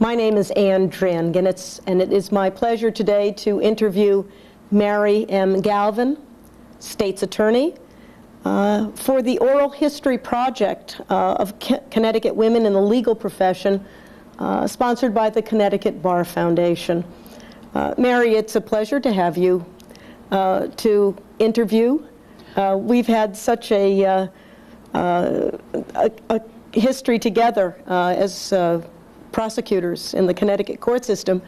My name is Anne Dranginis, and it is my pleasure today to interview Mary M. Galvin, State's Attorney, for the Oral History Project of Connecticut Women in the Legal Profession, sponsored by the Connecticut Bar Foundation. Mary, it's a pleasure to have you to interview. We've had such a history together as prosecutors in the Connecticut court system,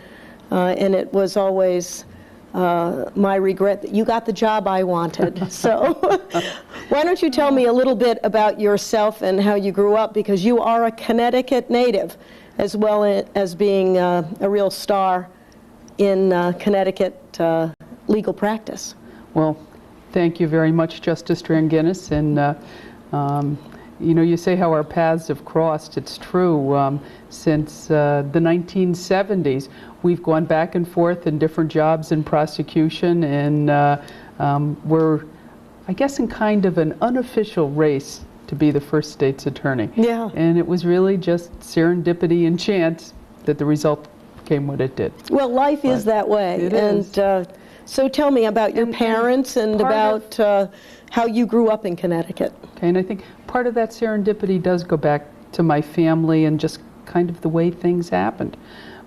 and it was always my regret that you got the job I wanted. So why don't you tell me a little bit about yourself and how you grew up, because you are a Connecticut native as well as being a real star in Connecticut legal practice. Well, thank you very much, Justice Dranginis, and you know, you say how our paths have crossed. It's true. Since the 1970s, we've gone back and forth in different jobs in prosecution, and we're, I guess, in kind of an unofficial race to be the first state's attorney. Yeah. And it was really just serendipity and chance that the result came what it did. Well, life is that way. It is. So tell me about your parents and about how you grew up in Connecticut. Okay, and I think part of that serendipity does go back to my family and just kind of the way things happened.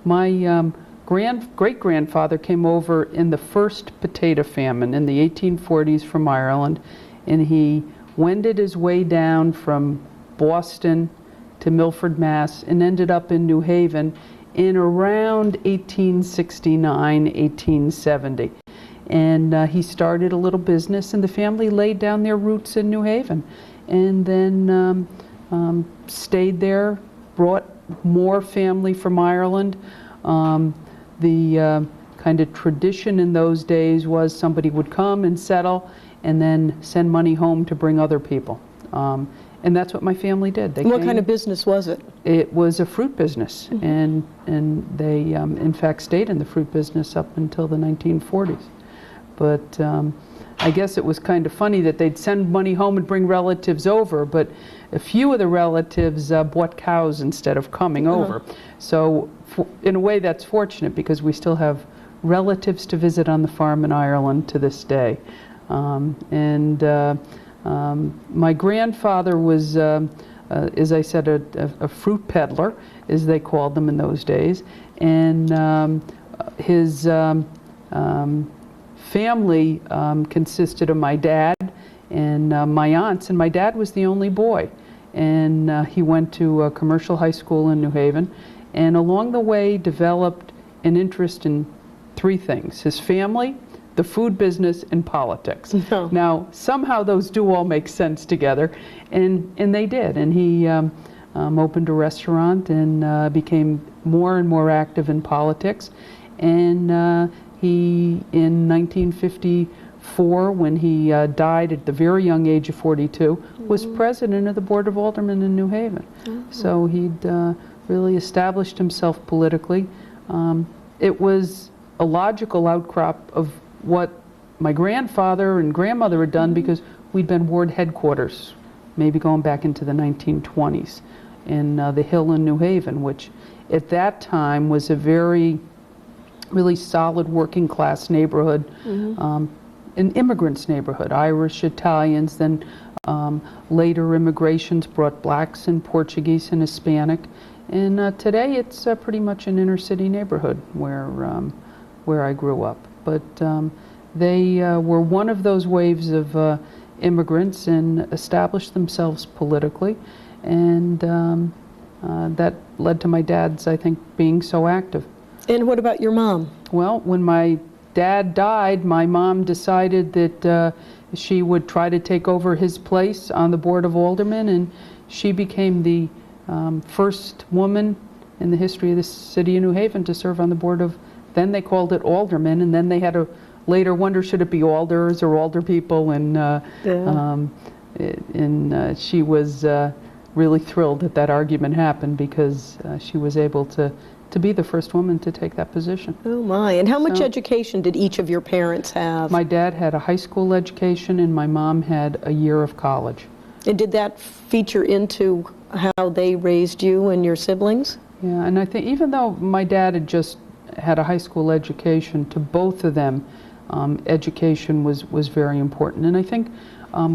My great-grandfather came over in the first potato famine in the 1840s from Ireland, and he wended his way down from Boston to Milford, Mass, and ended up in New Haven in around 1869, 1870. And he started a little business, and the family laid down their roots in New Haven, and then stayed there, brought more family from Ireland. The kind of tradition in those days was somebody would come and settle and then send money home to bring other people. And that's what my family did. What kind of business was it? It was a fruit business, and they in fact stayed in the fruit business up until the 1940s. But I guess it was kind of funny that they'd send money home and bring relatives over, but a few of the relatives bought cows instead of coming over. So in a way that's fortunate, because we still have relatives to visit on the farm in Ireland to this day. My grandfather was, as I said, a fruit peddler, as they called them in those days, and his family consisted of my dad and my aunts, and my dad was the only boy, and he went to a commercial high school in New Haven, and along the way developed an interest in three things: his family, the food business, and politics. No. Now, somehow those do all make sense together, and they did. And he opened a restaurant and became more and more active in politics. And he, in 1954, when he died at the very young age of 42, was president of the Board of Aldermen in New Haven. So he'd really established himself politically. It was a logical outcrop of what my grandfather and grandmother had done, because we'd been ward headquarters, maybe going back into the 1920s, in the Hill in New Haven, which at that time was a really solid working class neighborhood, an immigrants neighborhood, Irish, Italians, then later immigrations brought blacks and Portuguese and Hispanic. And today it's pretty much an inner city neighborhood where I grew up. But they were one of those waves of immigrants and established themselves politically, and that led to my dad's, I think, being so active. And what about your mom? Well, when my dad died, my mom decided that she would try to take over his place on the Board of Aldermen, and she became the first woman in the history of the city of New Haven to serve on the Board of, then they called it aldermen, and then they had to later wonder, should it be alders or alder people, and she was really thrilled that that argument happened, because she was able to be the first woman to take that position. Oh my, and how much education did each of your parents have? My dad had a high school education, and my mom had a year of college. And did that feature into how they raised you and your siblings? Yeah, and I think even though my dad had just had a high school education, to both of them, education was very important. And I think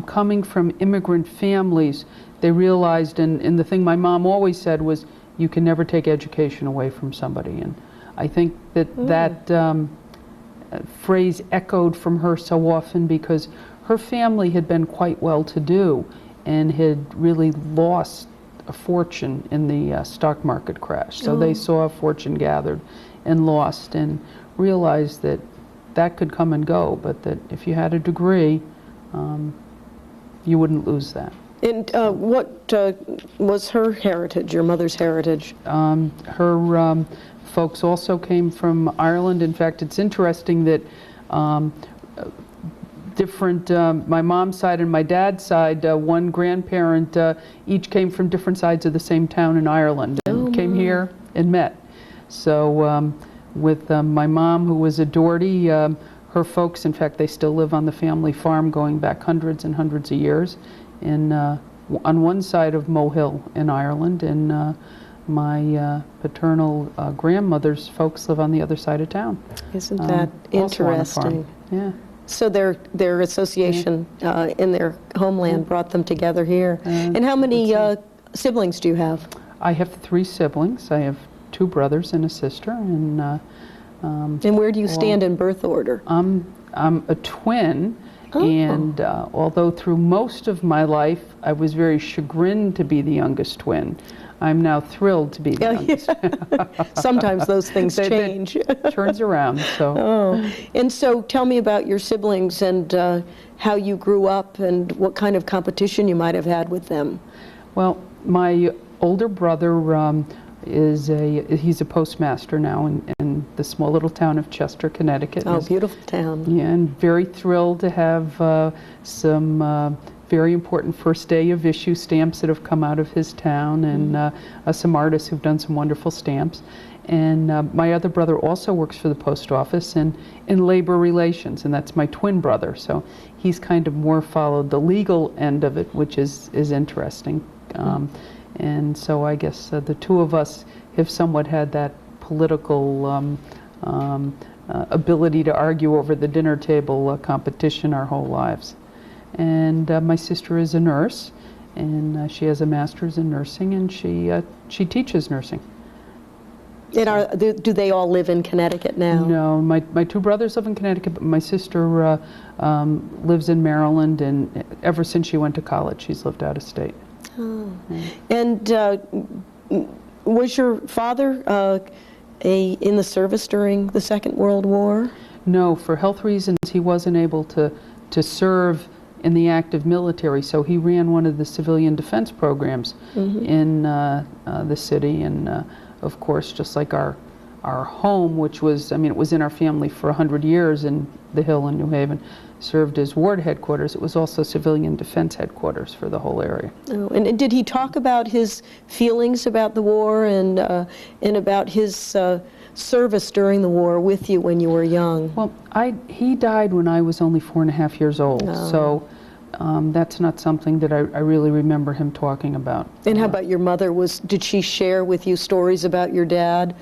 coming from immigrant families, they realized, and the thing my mom always said was, you can never take education away from somebody. And I think that phrase echoed from her so often because her family had been quite well-to-do and had really lost a fortune in the stock market crash. So they saw a fortune gathered and lost and realized that that could come and go, but that if you had a degree, you wouldn't lose that. And what was her heritage, your mother's heritage? Her folks also came from Ireland. In fact, it's interesting that my mom's side and my dad's side, one grandparent, each came from different sides of the same town in Ireland and came here and met. So with my mom, who was a Doherty, her folks, in fact, they still live on the family farm going back hundreds and hundreds of years on one side of Mohill in Ireland, and my paternal grandmother's folks live on the other side of town. Isn't that interesting? Yeah. So their association in their homeland brought them together here. And how many siblings do you have? I have 3 siblings. I have 2 brothers and a sister. And where do you stand in birth order? I'm a twin. And although through most of my life I was very chagrined to be the youngest twin, I'm now thrilled to be the youngest. Sometimes those things change. Turns around. So. And so tell me about your siblings and how you grew up and what kind of competition you might have had with them. Well, my older brother he's a postmaster now in the small little town of Chester, Connecticut. Oh, beautiful town. Yeah, and very thrilled to have some very important first day of issue stamps that have come out of his town, and some artists who've done some wonderful stamps. And my other brother also works for the post office and in labor relations, and that's my twin brother. So he's kind of more followed the legal end of it, which is interesting. And so I guess the two of us have somewhat had that political ability to argue over the dinner table competition our whole lives. And my sister is a nurse, and she has a master's in nursing, and she teaches nursing. And do they all live in Connecticut now? No, my 2 brothers live in Connecticut, but my sister lives in Maryland, and ever since she went to college, she's lived out of state. Oh. And was your father in the service during the Second World War? No, for health reasons, he wasn't able to serve in the active military, so he ran one of the civilian defense programs in the city, and of course, just like our home, which was, it was in our family for 100 years in the Hill in New Haven, served as ward headquarters. It was also civilian defense headquarters for the whole area. Oh, and did he talk about his feelings about the war and about his service during the war with you when you were young? Well, he died when I was only 4.5 years old, so that's not something that I really remember him talking about. And how about your mother? Did she share with you stories about your dad?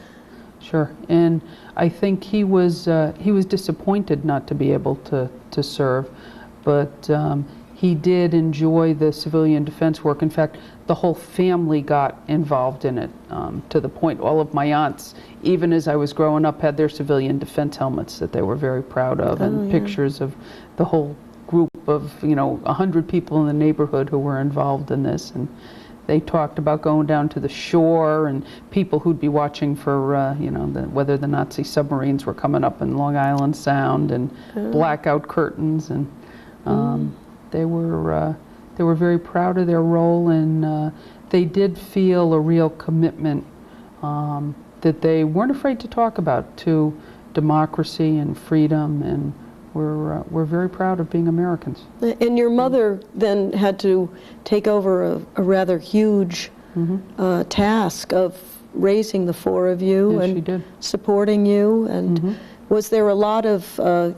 Sure, and I think he was disappointed not to be able to serve, but he did enjoy the civilian defense work. In fact, the whole family got involved in it, to the point all of my aunts, even as I was growing up, had their civilian defense helmets that they were very proud of, and pictures of the whole group of 100 people in the neighborhood who were involved in this. And they talked about going down to the shore and people who'd be watching for, whether the Nazi submarines were coming up in Long Island Sound, and blackout curtains. And they were very proud of their role, and they did feel a real commitment that they weren't afraid to talk about, to democracy and freedom, and we're very proud of being Americans. And your mother then had to take over a rather huge task of raising the 4 of you and supporting you. And was there a lot of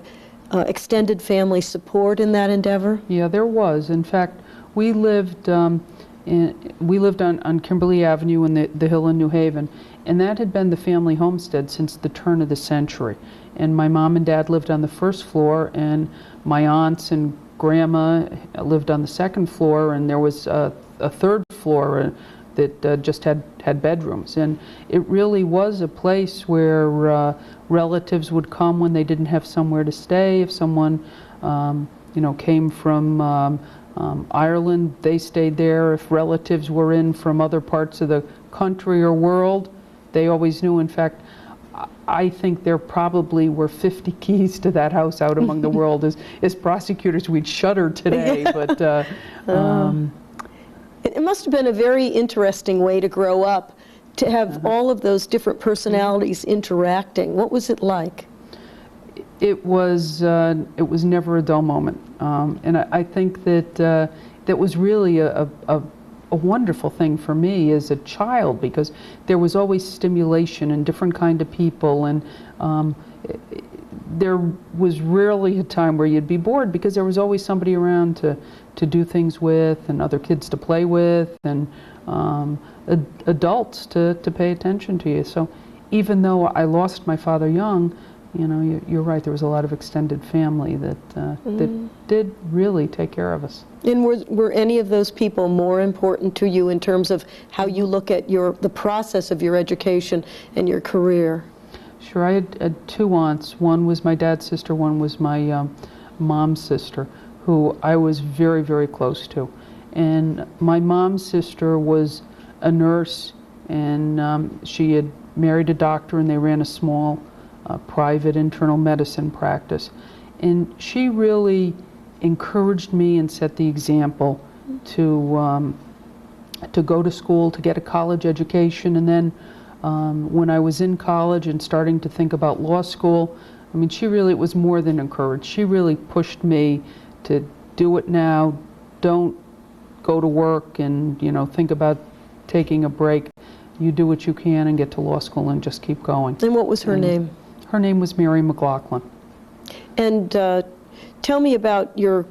extended family support in that endeavor? Yeah, there was. In fact, we lived on Kimberly Avenue in the Hill in New Haven, And that had been the family homestead since the turn of the century. And my mom and dad lived on the first floor, and my aunts and grandma lived on the second floor, and there was a third floor that just had bedrooms. And it really was a place where relatives would come when they didn't have somewhere to stay. If someone came from Ireland, they stayed there. If relatives were in from other parts of the country or world, they always knew. In fact, I think there probably were 50 keys to that house out among the world. As prosecutors, we'd shudder today, but it must have been a very interesting way to grow up, to have all of those different personalities interacting. What was it like? It was never a dull moment, and I think that that was really a wonderful thing for me as a child, because there was always stimulation and different kind of people, and there was rarely a time where you'd be bored, because there was always somebody around to do things with, and other kids to play with, and adults to pay attention to you. So even though I lost my father young, you're right, there was a lot of extended family that did really take care of us. And were any of those people more important to you in terms of how you look at the process of your education and your career? Sure, I had two aunts. One was my dad's sister, one was my mom's sister, who I was very, very close to. And my mom's sister was a nurse, and she had married a doctor, and they ran a small private internal medicine practice. And she really encouraged me and set the example to go to school, to get a college education. And then when I was in college and starting to think about law school, I mean, she really was more than encouraged. She really pushed me to do it now. Don't go to work and think about taking a break. You do what you can and get to law school and just keep going. And what was her name? Her name was Mary McLaughlin. And tell me about your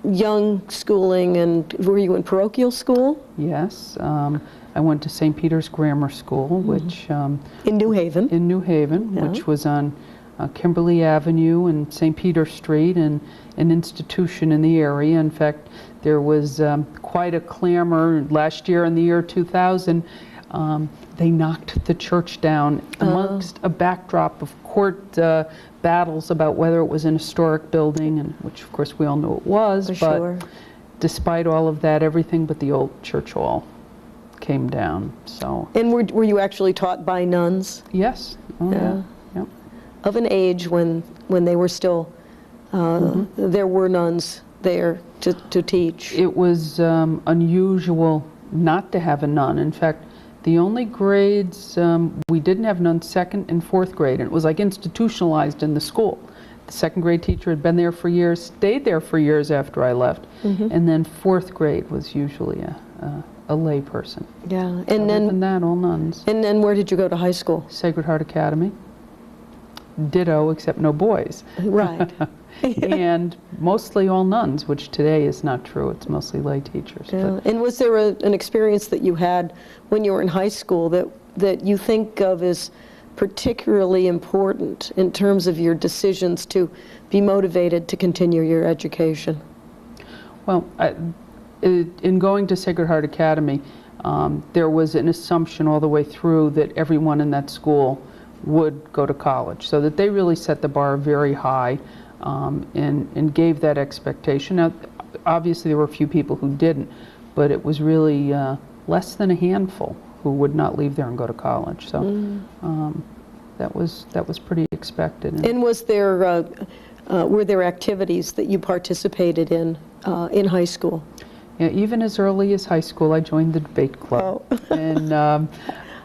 young schooling, and were you in parochial school? Yes. I went to St. Peter's Grammar School, which... in New Haven? In New Haven, yeah. Which was on Kimberly Avenue and St. Peter Street, and an institution in the area. In fact, there was quite a clamor last year in the year 2000. They knocked the church down amongst a backdrop of court battles about whether it was an historic building, and which of course we all knew it was. For but sure. Despite all of that, everything but the old church hall came down. So. And were you actually taught by nuns? Yes. Oh, yeah. Yep. Of an age when they were still there were nuns there to teach. It was unusual not to have a nun. In fact, the only grades, we didn't have nuns second and fourth grade, and it was like institutionalized in the school. The second grade teacher had been there for years, stayed there for years after I left, and then fourth grade was usually a lay person. Yeah, and Other then than that, all nuns. And then where did you go to high school? Sacred Heart Academy. Ditto, except no boys. Right. And mostly all nuns, which today is not true. It's mostly lay teachers. Yeah. And was there an experience that you had when you were in high school that you think of as particularly important in terms of your decisions to be motivated to continue your education? Well, in going to Sacred Heart Academy, there was an assumption all the way through that everyone in that school would go to college, so that they really set the bar very high. And gave that expectation. Now, obviously there were a few people who didn't, but it was really less than a handful who would not leave there and go to college. So that was pretty expected. And was there were there activities that you participated in high school? Yeah, even as early as high school, I joined the debate club, and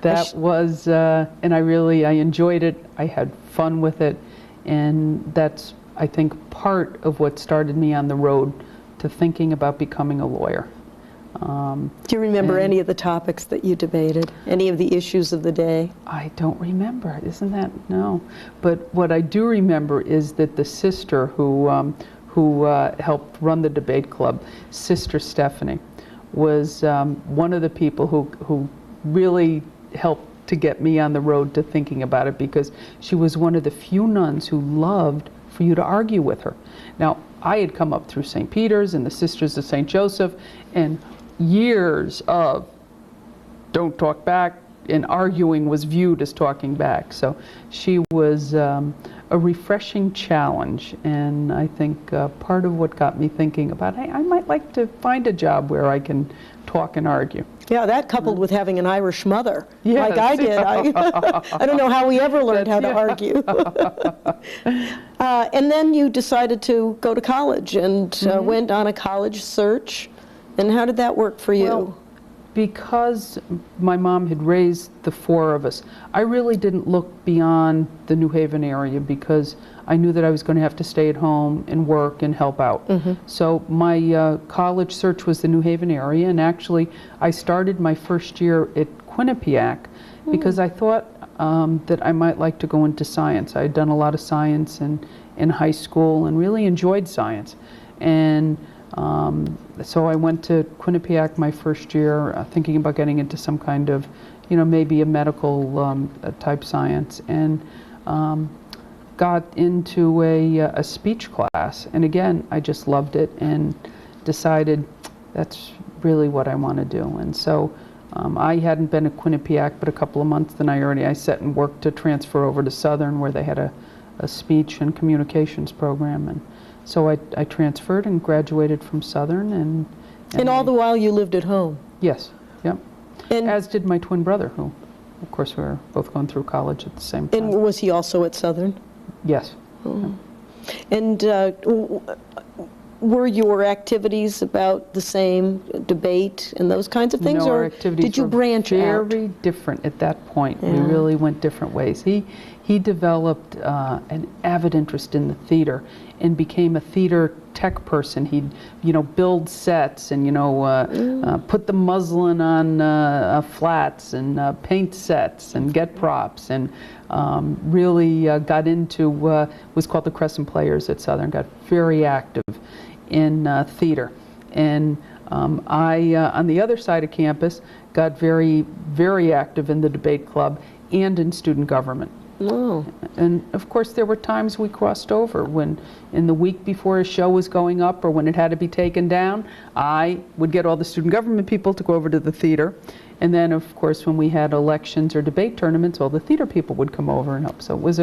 that was and I enjoyed it. I had fun with it, and that's, I think, part of what started me on the road to thinking about becoming a lawyer. Do you remember any of the topics that you debated? Any of the issues of the day? I don't remember. Isn't that? No. But what I do remember is that the sister who helped run the debate club, Sister Stephanie, was one of the people who really helped to get me on the road to thinking about it, because she was one of the few nuns who loved for you to argue with her. Now, I had come up through St. Peter's and the Sisters of St. Joseph, and years of don't talk back, and arguing was viewed as talking back. So she was a refreshing challenge, and I think part of what got me thinking about, I might like to find a job where I can talk and argue. Yeah, that coupled with having an Irish mother, Yes. like I did. I don't know how we ever learned how to argue. And then you decided to go to college and went on a college search. And how did that work for you? Well, because my mom had raised the four of us, I really didn't look beyond the New Haven area, because I knew that I was going to have to stay at home and work and help out. So my college search was the New Haven area, and actually I started my first year at Quinnipiac because I thought that I might like to go into science. I had done a lot of science in high school and really enjoyed science. And so I went to Quinnipiac my first year, thinking about getting into some kind of, maybe a medical type science, and got into a speech class. And again, I just loved it and decided that's really what I want to do. And so I hadn't been at Quinnipiac but a couple of months, then I set and worked to transfer over to Southern, where they had a speech and communications program. And so I transferred and graduated from Southern. And all the while you lived at home? Yes, yep. And as did my twin brother, who, of course, we were both going through college at the same time. And was he also at Southern? Yes. Oh. And were your activities about the same, debate and those kinds of things? No, our or activities did you were branch out? very different at that point. Yeah. We really went different ways. He developed an avid interest in the theater and became a theater tech person. He'd, build sets and, put the muslin on flats and paint sets and get props, and really got into was called the Crescent Players at Southern. Got very active in theater. And I, on the other side of campus, got very, very active in the debate club and in student government. Oh. And of course there were times we crossed over, when in the week before a show was going up or when it had to be taken down, I would get all the student government people to go over to the theater. And then of course when we had elections or debate tournaments, all the theater people would come over and help. So it was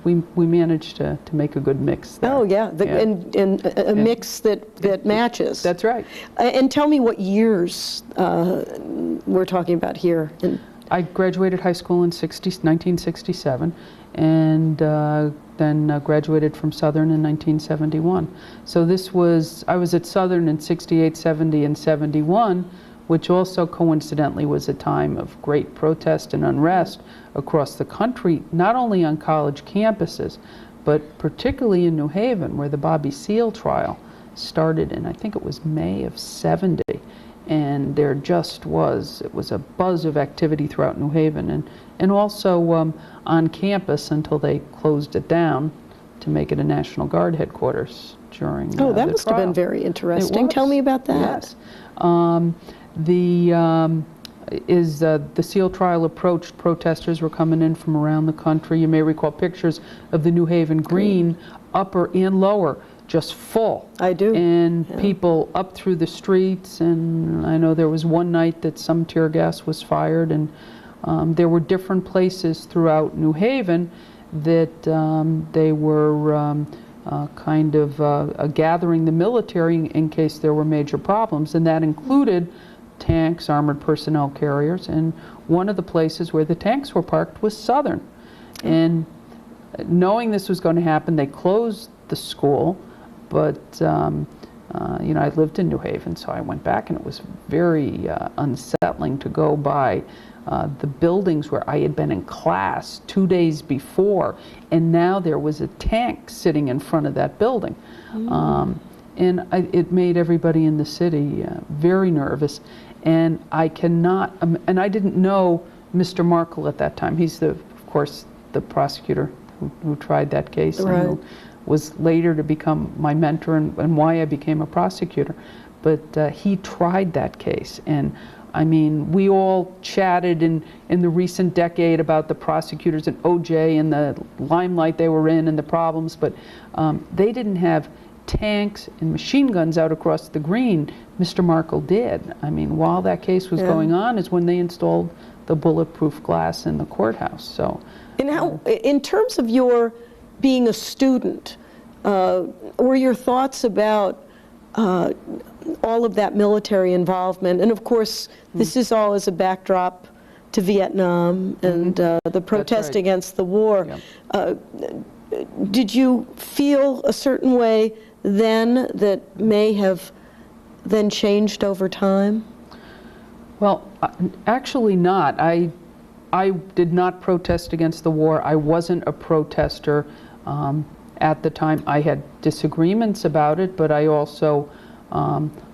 we managed to make a good mix there. Oh yeah, and a mix that matches. That's right. And tell me what years we're talking about here. I graduated high school in 1967, and then graduated from Southern in 1971. So I was at Southern in 68, 70, and 71, which also coincidentally was a time of great protest and unrest across the country, not only on college campuses, but particularly in New Haven, where the Bobby Seale trial started in, I think it was May of 70. And there just was a buzz of activity throughout New Haven, and also on campus until they closed it down to make it a National Guard headquarters during the trial. That must have been very interesting. Tell me about that. Yes. The Seale trial approached, protesters were coming in from around the country. You may recall pictures of the New Haven Green, upper and lower, just full. I do. And people up through the streets, and I know there was one night that some tear gas was fired, and there were different places throughout New Haven that they were kind of gathering the military in case there were major problems, and that included tanks, armored personnel carriers, and one of the places where the tanks were parked was Southern. And knowing this was going to happen, they closed the school, but I lived in New Haven, so I went back, and it was very unsettling to go by the buildings where I had been in class 2 days before, and now there was a tank sitting in front of that building. And it made everybody in the city very nervous, and I didn't know Mr. Markle at that time. He's of course the prosecutor who tried that case, right, and who was later to become my mentor and why I became a prosecutor. But he tried that case, and I mean, we all chatted in the recent decade about the prosecutors and OJ and the limelight they were in and the problems, but they didn't have tanks and machine guns out across the green. Mr. Markle did. I mean, while that case was going on is when they installed the bulletproof glass in the courthouse. So, and how, in terms of your being a student, were your thoughts about all of that military involvement? And of course, this is all as a backdrop to Vietnam and the protest against the war. Did you feel a certain way then that may have then changed over time? Well, actually not. I did not protest against the war. I wasn't a protester at the time. I had disagreements about it, but I also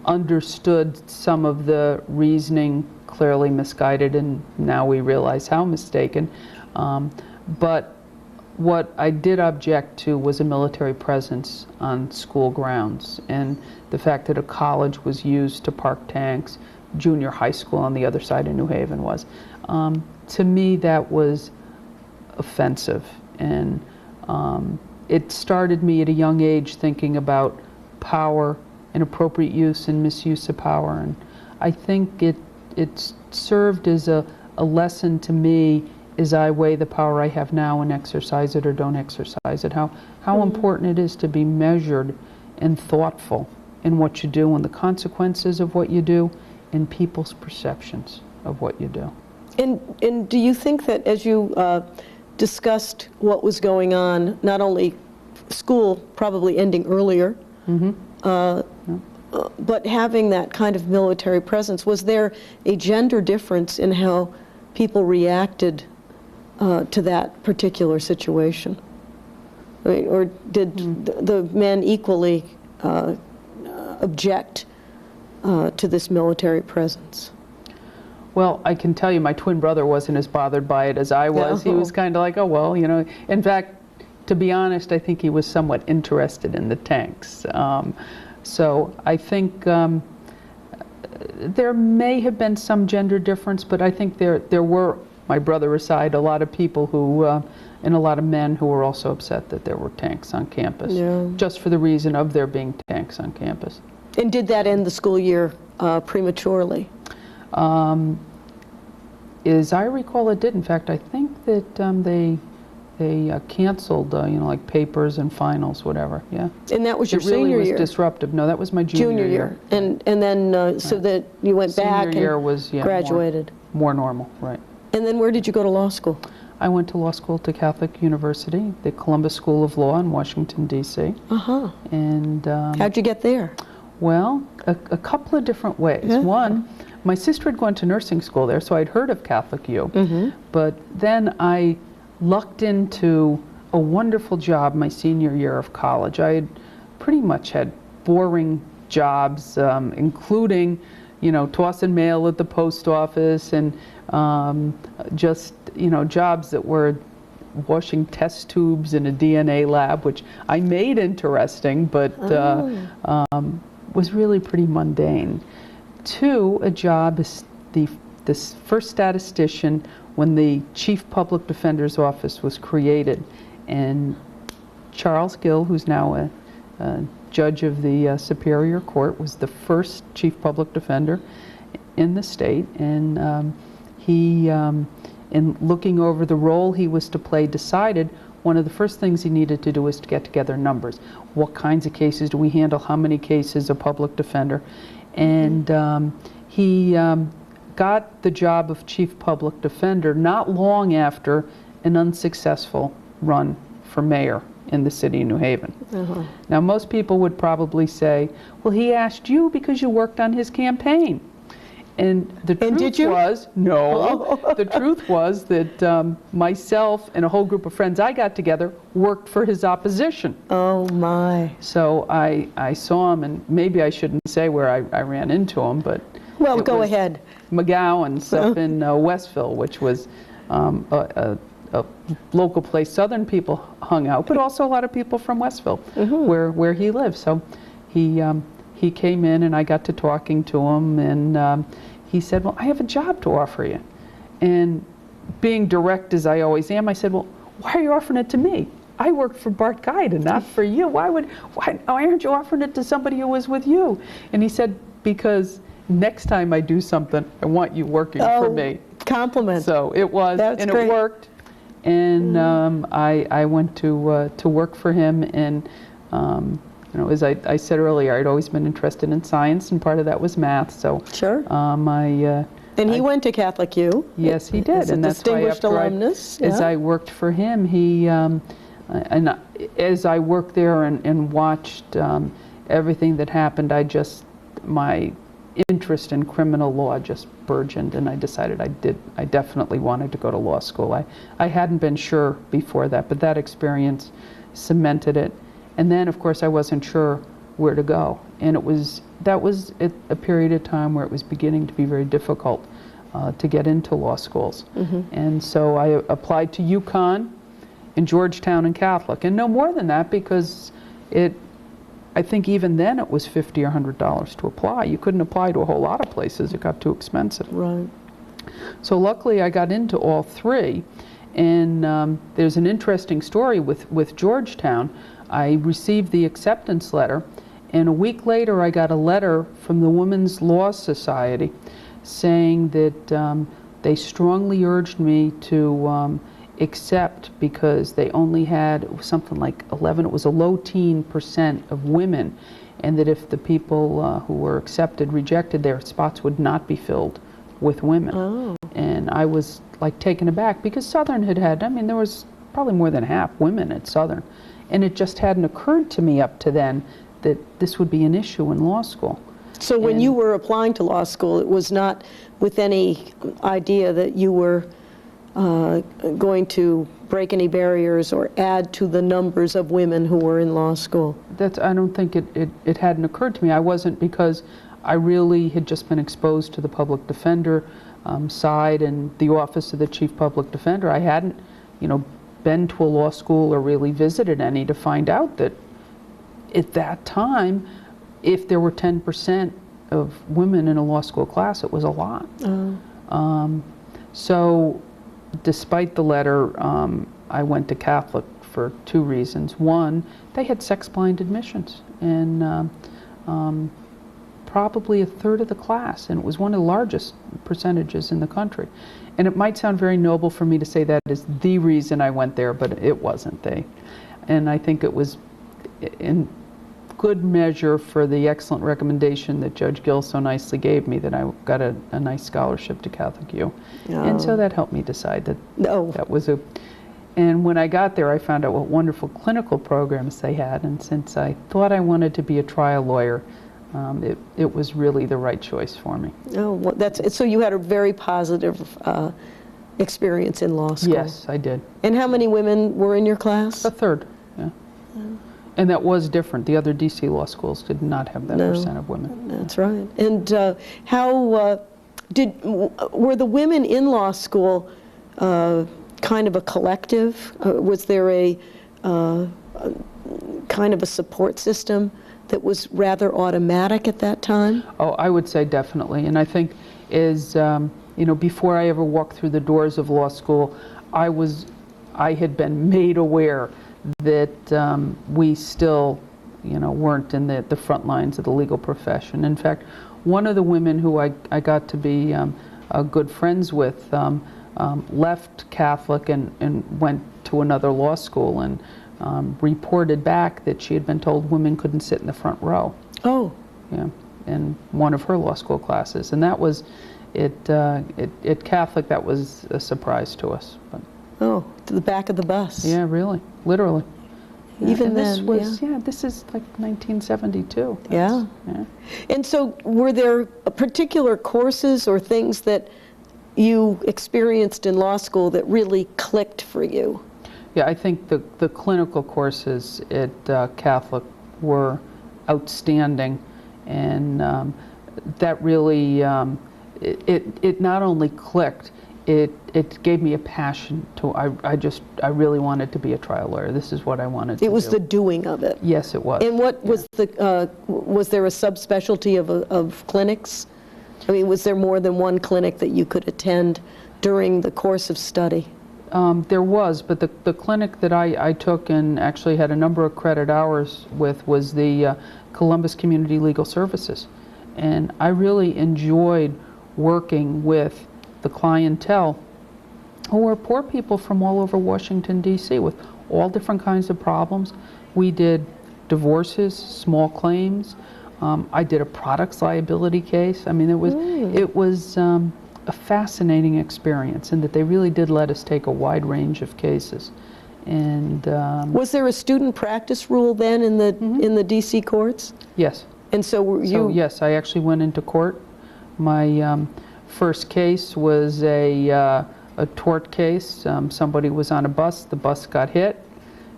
understood some of the reasoning, clearly misguided, and now we realize how mistaken. But what I did object to was a military presence on school grounds, and the fact that a college was used to park tanks, junior high school on the other side of New Haven was. To me, that was offensive, and it started me at a young age thinking about power, inappropriate use and misuse of power, and I think it served as a lesson to me as I weigh the power I have now and exercise it or don't exercise it, how important it is to be measured and thoughtful in what you do and the consequences of what you do and people's perceptions of what you do. And do you think that as you discussed what was going on, not only school probably ending earlier, but having that kind of military presence, was there a gender difference in how people reacted to that particular situation? I mean, or did the men equally object to this military presence? Well, I can tell you my twin brother wasn't as bothered by it as I was. He was kind of like, oh, well, you know. In fact, to be honest, I think he was somewhat interested in the tanks. So I think there may have been some gender difference, but I think there were, my brother aside, a lot of people who, and a lot of men who were also upset that there were tanks on campus, just for the reason of there being tanks on campus. And did that end the school year prematurely? As I recall, it did. In fact, I think that they canceled, you know, like papers and finals, whatever. Yeah. And that was your senior year? It really was year? Disruptive. No, that was my junior year. And then so that you went back and year was, graduated. More normal, right. And then where did you go to law school? I went to law school to Catholic University, the Columbus School of Law in Washington, D.C. And how'd you get there? Well, a couple of different ways. One, my sister had gone to nursing school there, so I'd heard of Catholic U. But then I lucked into a wonderful job my senior year of college. I had pretty much had boring jobs, including, you know, tossing mail at the post office and just, you know, jobs that were washing test tubes in a DNA lab, which I made interesting, but was really pretty mundane. Two, a job as the first statistician when the Chief Public Defender's Office was created. And Charles Gill, who's now a judge of the Superior Court, was the first Chief Public Defender in the state. And he, in looking over the role he was to play, decided one of the first things he needed to do was to get together numbers. What kinds of cases do we handle? How many cases a public defender? And he got the job of Chief Public Defender not long after an unsuccessful run for mayor in the city of New Haven. Now, most people would probably say, well, he asked you because you worked on his campaign. And the truth was, no, the truth was that myself and a whole group of friends I got together worked for his opposition. Oh, my. So I saw him, and maybe I shouldn't say where I ran into him, but... Well, go ahead. McGowan's up in Westville, which was a local place Southern people hung out, but also a lot of people from Westville, where he lived. So he came in, and I got to talking to him, and he said, well, I have a job to offer you. And being direct as I always am, I said, well, why are you offering it to me? I worked for Bart Guida, not for you. Why aren't you offering it to somebody who was with you? And he said, because next time I do something, I want you working for me. Compliment. So it was, That's and great. it worked. And I went to work for him. And as I said earlier, I'd always been interested in science, and part of that was math. So Sure. And he went to Catholic U. Yes, he did, As a and that's why distinguished alumnus. as Yeah. I worked for him, and as I worked there and watched everything that happened, my interest in criminal law just burgeoned, and I decided I definitely wanted to go to law school. I hadn't been sure before that, but that experience cemented it. And then, of course, I wasn't sure where to go, and that was a period of time where it was beginning to be very difficult to get into law schools. Mm-hmm. And so I applied to UConn and Georgetown and Catholic, and no more than that, because I think even then it was $50 or $100 to apply. You couldn't apply to a whole lot of places. It got too expensive. Right. So luckily I got into all three, and there's an interesting story with Georgetown. I received the acceptance letter, and a week later I got a letter from the Women's Law Society saying that they strongly urged me to accept, because they only had something like 11, it was a low teen % of women, and that if the people who were accepted rejected, their spots would not be filled with women. Oh. And I was like taken aback, because Southern there was probably more than half women at Southern, and it just hadn't occurred to me up to then that this would be an issue in law school. So when you were applying to law school, it was not with any idea that you were going to break any barriers or add to the numbers of women who were in law school? I don't think it hadn't occurred to me. I wasn't, because I really had just been exposed to the public defender side and the office of the chief public defender. I hadn't, been to a law school or really visited any to find out that at that time, if there were 10% of women in a law school class, it was a lot. So despite the letter, I went to Catholic for two reasons. One, they had sex-blind admissions, and probably a third of the class, and it was one of the largest percentages in the country. And it might sound very noble for me to say that is the reason I went there, but it wasn't. And I think it was in good measure for the excellent recommendation that Judge Gill so nicely gave me, that I got a nice scholarship to Catholic U. And so that helped me decide that that was and when I got there, I found out what wonderful clinical programs they had, and since I thought I wanted to be a trial lawyer, it was really the right choice for me. Oh, well, so you had a very positive experience in law school. Yes, I did. And how many women were in your class? A third, yeah. And that was different. The other DC law schools did not have that percent of women. That's right. And how were the women in law school kind of a collective? Was there a kind of a support system that was rather automatic at that time? Oh, I would say definitely. And I think before I ever walked through the doors of law school, I had been made aware that we still, weren't in the front lines of the legal profession. In fact, one of the women who I got to be good friends with left Catholic and went to another law school, and reported back that she had been told women couldn't sit in the front row. Oh. Yeah, in one of her law school classes. And that was, at Catholic, that was a surprise to us. But, oh, to the back of the bus. Yeah, really, literally. Even this then, was, this is like 1972. Yeah. And so were there particular courses or things that you experienced in law school that really clicked for you? Yeah, I think the clinical courses at Catholic were outstanding, and that really, it not only clicked, it gave me a passion to, I really wanted to be a trial lawyer. This is what I wanted to do. It was the doing of it. Yes, it was. And what was was there a subspecialty of clinics? I mean, was there more than one clinic that you could attend during the course of study? There was, but the clinic that I took and actually had a number of credit hours with was the Columbus Community Legal Services. And I really enjoyed working with the clientele who were poor people from all over Washington, D.C. with all different kinds of problems. We did divorces, small claims. I did a products liability case. I mean, it was a fascinating experience in that they really did let us take a wide range of cases. And was there a student practice rule then in the D.C. courts? yes. And so were you? So yes, I actually went into court. My first case was a tort case. Somebody was on a bus. The bus got hit,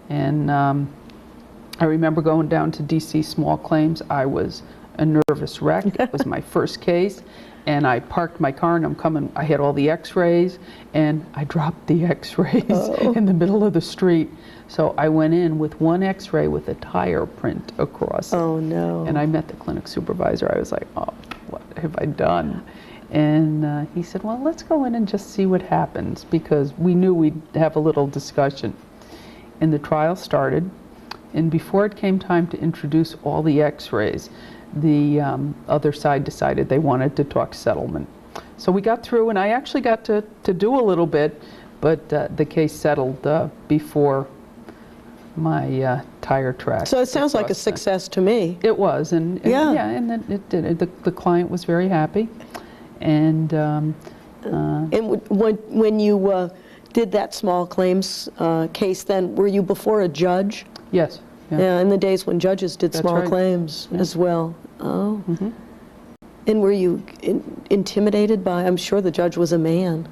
and I remember going down to D.C. small claims. I was a nervous wreck. It was my first case. And I parked my car and I'm coming, I had all the x-rays and I dropped the x-rays in the middle of the street. So I went in with one x-ray with a tire print across it. Oh no. And I met the clinic supervisor. I was like, oh, what have I done? And he said, well, let's go in and just see what happens, because we knew we'd have a little discussion. And the trial started, and before it came time to introduce all the x-rays, the other side decided they wanted to talk settlement. So we got through, and I actually got to do a little bit, but the case settled before my tire track. So it sounds like a success to me. It was, and yeah, and then it did. The client was very happy, and when you did that small claims case, then were you before a judge? yes. Yeah, in the days when judges did That's small right. claims as well. Oh. Mm-hmm. And were you intimidated by, I'm sure the judge was a man.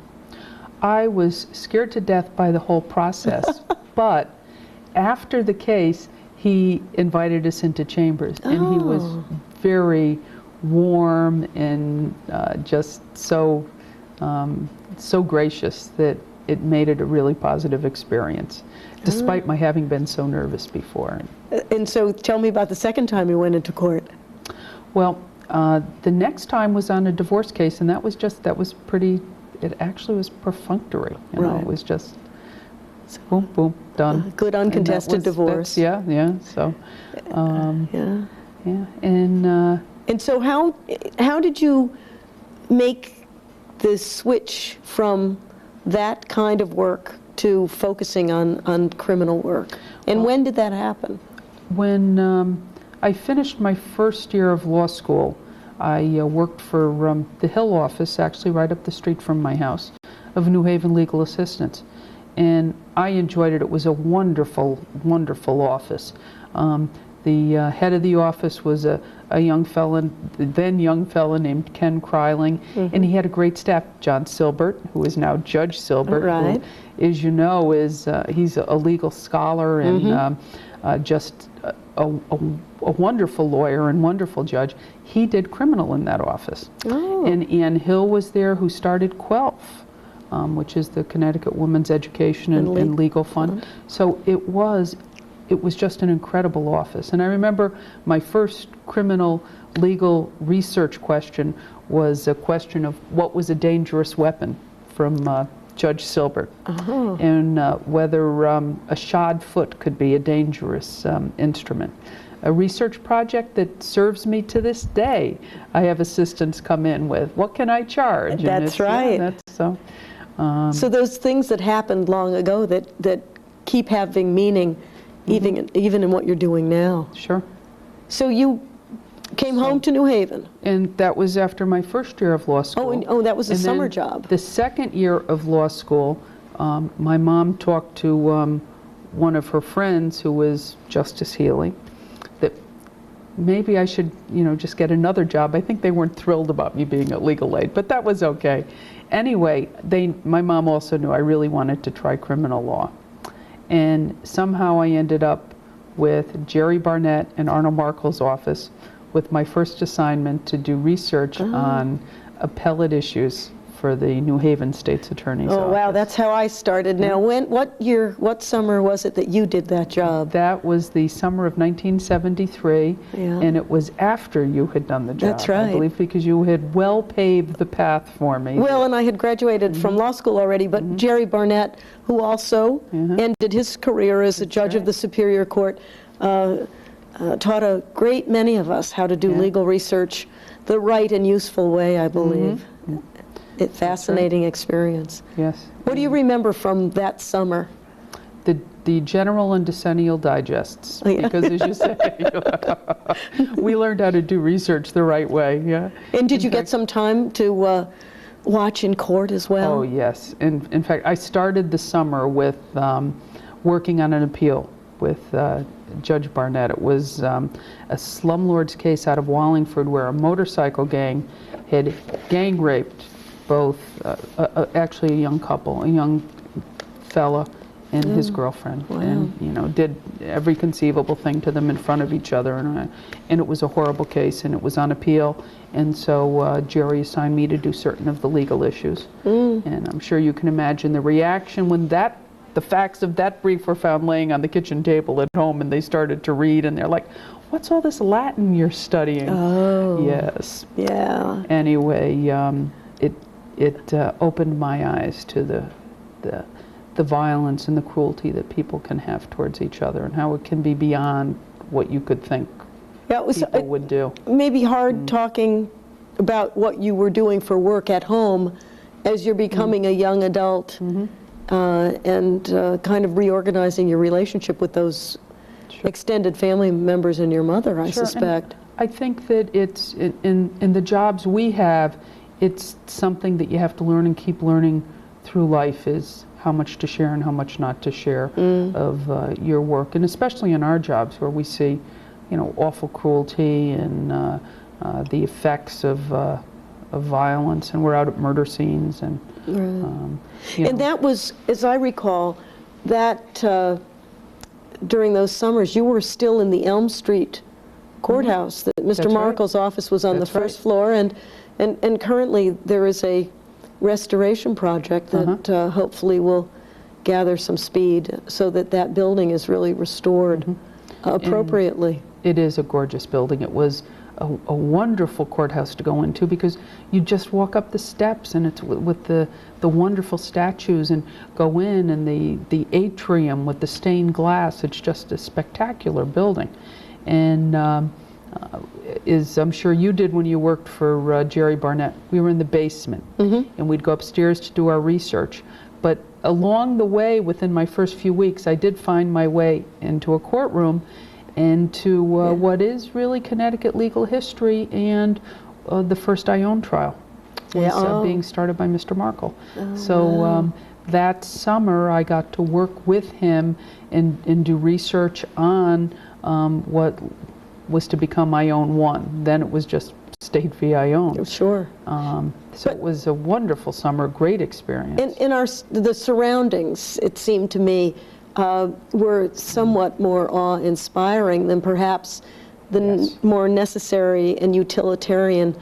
I was scared to death by the whole process, but after the case, he invited us into chambers, and he was very warm and just so gracious that it made it a really positive experience, despite my having been so nervous before. And so tell me about the second time you went into court. Well, the next time was on a divorce case, and that was pretty, it actually was perfunctory. You know, Right. it was just boom, boom, done. Good uncontested divorce. Yeah. So, Yeah. yeah, and so how did you make the switch from that kind of work to focusing on criminal work? And when did that happen? when I finished my first year of law school, I worked for the Hill office, actually right up the street from my house, of New Haven Legal Assistance. And I enjoyed it. It was a wonderful, wonderful office. The head of the office was a young fellow, then young fellow named Ken Kryling, and he had a great staff. John Silbert, who is now Judge Silbert, Right. who, as you know, he's a legal scholar and just a wonderful lawyer and wonderful judge. He did criminal in that office. Oh. And Ann Hill was there, who started QUELF, which is the Connecticut Women's Education and Legal Fund. So it was just an incredible office. And I remember my first criminal legal research question was a question of what was a dangerous weapon from Judge Silbert, and whether a shod foot could be a dangerous instrument. A research project that serves me to this day. I have assistants come in with, what can I charge? And That's right. Yeah, so those things that happened long ago that keep having meaning, even in what you're doing now. Sure. So you came home to New Haven. And that was after my first year of law school. That was a And summer then job. The second year of law school, my mom talked to one of her friends, who was Justice Healy, that maybe I should, just get another job. I think they weren't thrilled about me being a legal aid, but that was okay. Anyway, my mom also knew I really wanted to try criminal law. And somehow I ended up with Jerry Barnett in Arnold Markle's office with my first assignment to do research on appellate issues for the New Haven State's Attorney's Office. Oh, wow, that's how I started. Now, what summer was it that you did that job? That was the summer of 1973, and it was after you had done the job. That's right. I believe, because you had well paved the path for me. Well, and I had graduated from law school already, but Jerry Barnett, who also ended his career as a judge of the Superior Court, taught a great many of us how to do legal research the right and useful way, I believe. Fascinating experience. Yes. What do you remember from that summer? The general and decennial digests, because as you say, we learned how to do research the right way. Yeah. And did you get some time to watch in court as well? Oh, yes. In fact, I started the summer with working on an appeal with Judge Barnett. It was a slumlords case out of Wallingford where a motorcycle gang had gang raped both, actually a young couple, a young fella and his girlfriend, and did every conceivable thing to them in front of each other, and it was a horrible case, and it was on appeal, and so Jerry assigned me to do certain of the legal issues, and I'm sure you can imagine the reaction when the facts of that brief were found laying on the kitchen table at home, and they started to read, and they're like, "What's all this Latin you're studying?" Oh, yes, yeah. Anyway, it opened my eyes to the violence and the cruelty that people can have towards each other, and how it can be beyond what you could think people would do. Maybe hard talking about what you were doing for work at home as you're becoming a young adult, and kind of reorganizing your relationship with those extended family members and your mother, I suspect. And I think that it's in the jobs we have, it's something that you have to learn and keep learning through life, is how much to share and how much not to share of your work, and especially in our jobs where we see, awful cruelty and the effects of violence, and we're out at murder scenes, and and that was, as I recall, that during those summers you were still in the Elm Street courthouse. That Mr. Markle's office was on the first floor, and currently there is a restoration project that hopefully will gather some speed so that building is really restored appropriately. It is a gorgeous building. It was a wonderful courthouse to go into, because you just walk up the steps, and it's with the wonderful statues, and go in, and the atrium with the stained glass. It's just a spectacular building, and I'm sure you did when you worked for Jerry Barnett. We were in the basement, and we'd go upstairs to do our research. But along the way, within my first few weeks, I did find my way into a courtroom, and to what is really Connecticut legal history, and the first Ione trial was being started by Mr. Markle. So that summer I got to work with him and do research on what was to become Ione 1. Then it was just State v. Ione. Sure. So it was a wonderful summer, great experience. In the surroundings, it seemed to me, were somewhat more awe-inspiring than perhaps the more necessary and utilitarian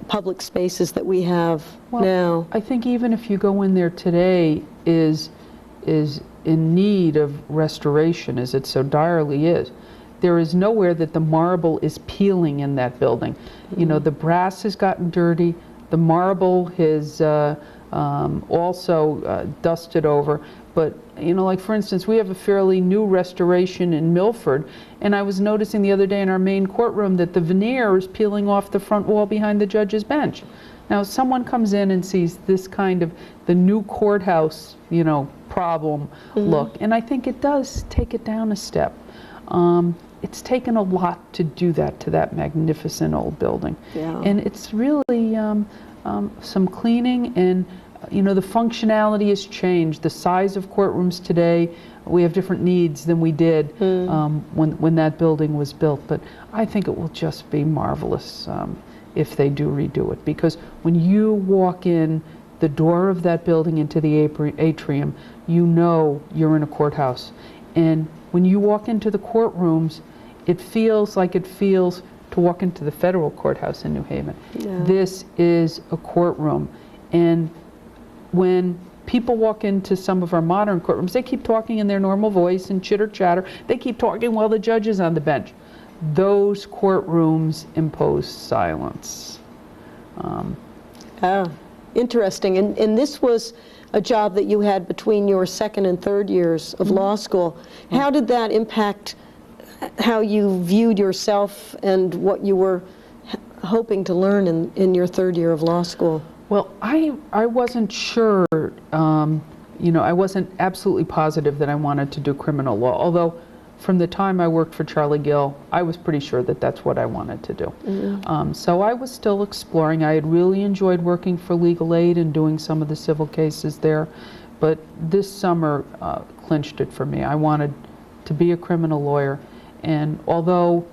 public spaces that we have now. I think even if you go in there today, is in need of restoration, as it so direly is. There is nowhere that the marble is peeling in that building. The brass has gotten dirty, the marble has also dusted over. But, like for instance, we have a fairly new restoration in Milford, and I was noticing the other day in our main courtroom that the veneer is peeling off the front wall behind the judge's bench. Now, someone comes in and sees this kind of the new courthouse, problem look, and I think it does take it down a step. It's taken a lot to do that to that magnificent old building. And it's really some cleaning, and the functionality has changed. The size of courtrooms today, we have different needs than we did when that building was built. But I think it will just be marvelous if they do redo it, because when you walk in the door of that building into the atrium, you're in a courthouse. And when you walk into the courtrooms, it feels like it feels to walk into the federal courthouse in New Haven. This is a courtroom, And when people walk into some of our modern courtrooms, they keep talking in their normal voice and chitter chatter. They keep talking while the judge is on the bench. Those courtrooms impose silence. Interesting. And this was a job that you had between your second and third years of law school. How did that impact how you viewed yourself and what you were hoping to learn in your third year of law school? Well, I wasn't sure, I wasn't absolutely positive that I wanted to do criminal law, although from the time I worked for Charlie Gill, I was pretty sure that that's what I wanted to do. So I was still exploring. I had really enjoyed working for legal aid and doing some of the civil cases there, but this summer clinched it for me. I wanted to be a criminal lawyer, and although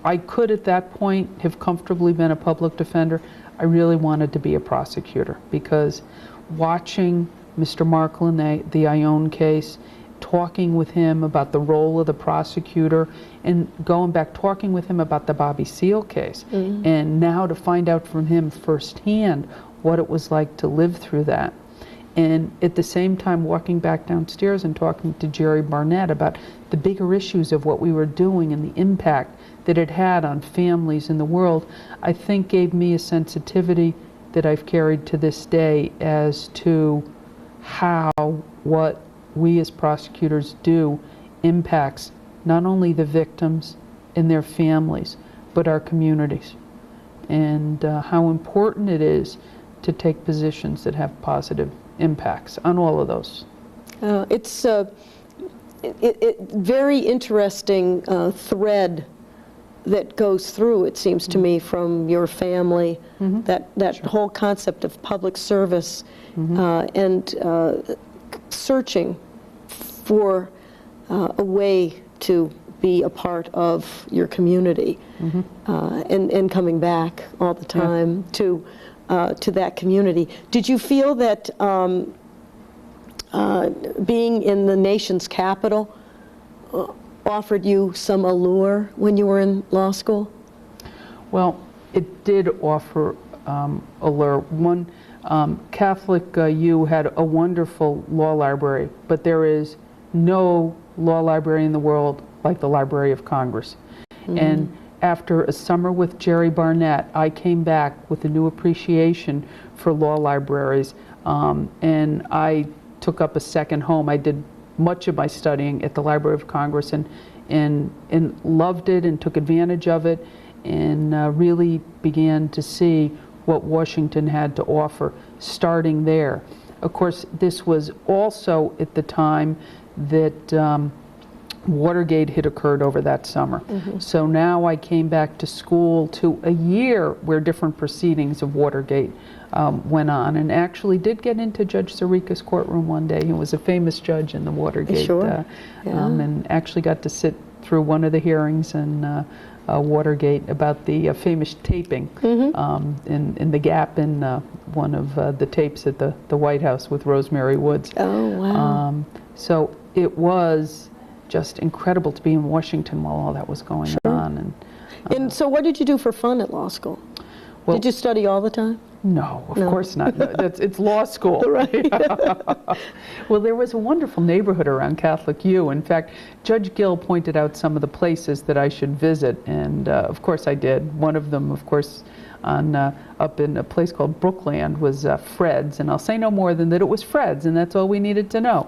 I could at that point have comfortably been a public defender, I really wanted to be a prosecutor, because watching Mr. Markle in the Ione case, talking with him about the role of the prosecutor, and going back talking with him about the Bobby Seale case, and now to find out from him firsthand what it was like to live through that. And at the same time walking back downstairs and talking to Jerry Barnett about the bigger issues of what we were doing and the impact that it had on families in the world, I think gave me a sensitivity that I've carried to this day as to how what we as prosecutors do impacts not only the victims and their families, but our communities, and how important it is to take positions that have positive impacts on all of those. It's very interesting thread that goes through, it seems to me, from your family, that sure. whole concept of public service and searching for a way to be a part of your community and coming back all the time to that community. Did you feel that being in the nation's capital offered you some allure when you were in law school? Well, it did offer allure. One, Catholic U had a wonderful law library, but there is no law library in the world like the Library of Congress. And after a summer with Jerry Barnett, I came back with a new appreciation for law libraries, and I took up a second home. I did much of my studying at the Library of Congress and loved it and took advantage of it, and really began to see what Washington had to offer starting there. Of course, this was also at the time that Watergate had occurred over that summer. So now I came back to school to a year where different proceedings of Watergate went on, and actually did get into Judge Sirica's courtroom one day. He was a famous judge in the Watergate, and actually got to sit through one of the hearings in Watergate about the famous taping in the gap in one of the tapes at the White House with Rosemary Woods. Oh, wow. So it was just incredible to be in Washington while all that was going on. And so what did you do for fun at law school? Well, did you study all the time? No, of course not. No, it's law school. Right. Well, there was a wonderful neighborhood around Catholic U. In fact, Judge Gill pointed out some of the places that I should visit, and of course I did. One of them, of course, up in a place called Brookland was Fred's, and I'll say no more than that it was Fred's, and that's all we needed to know.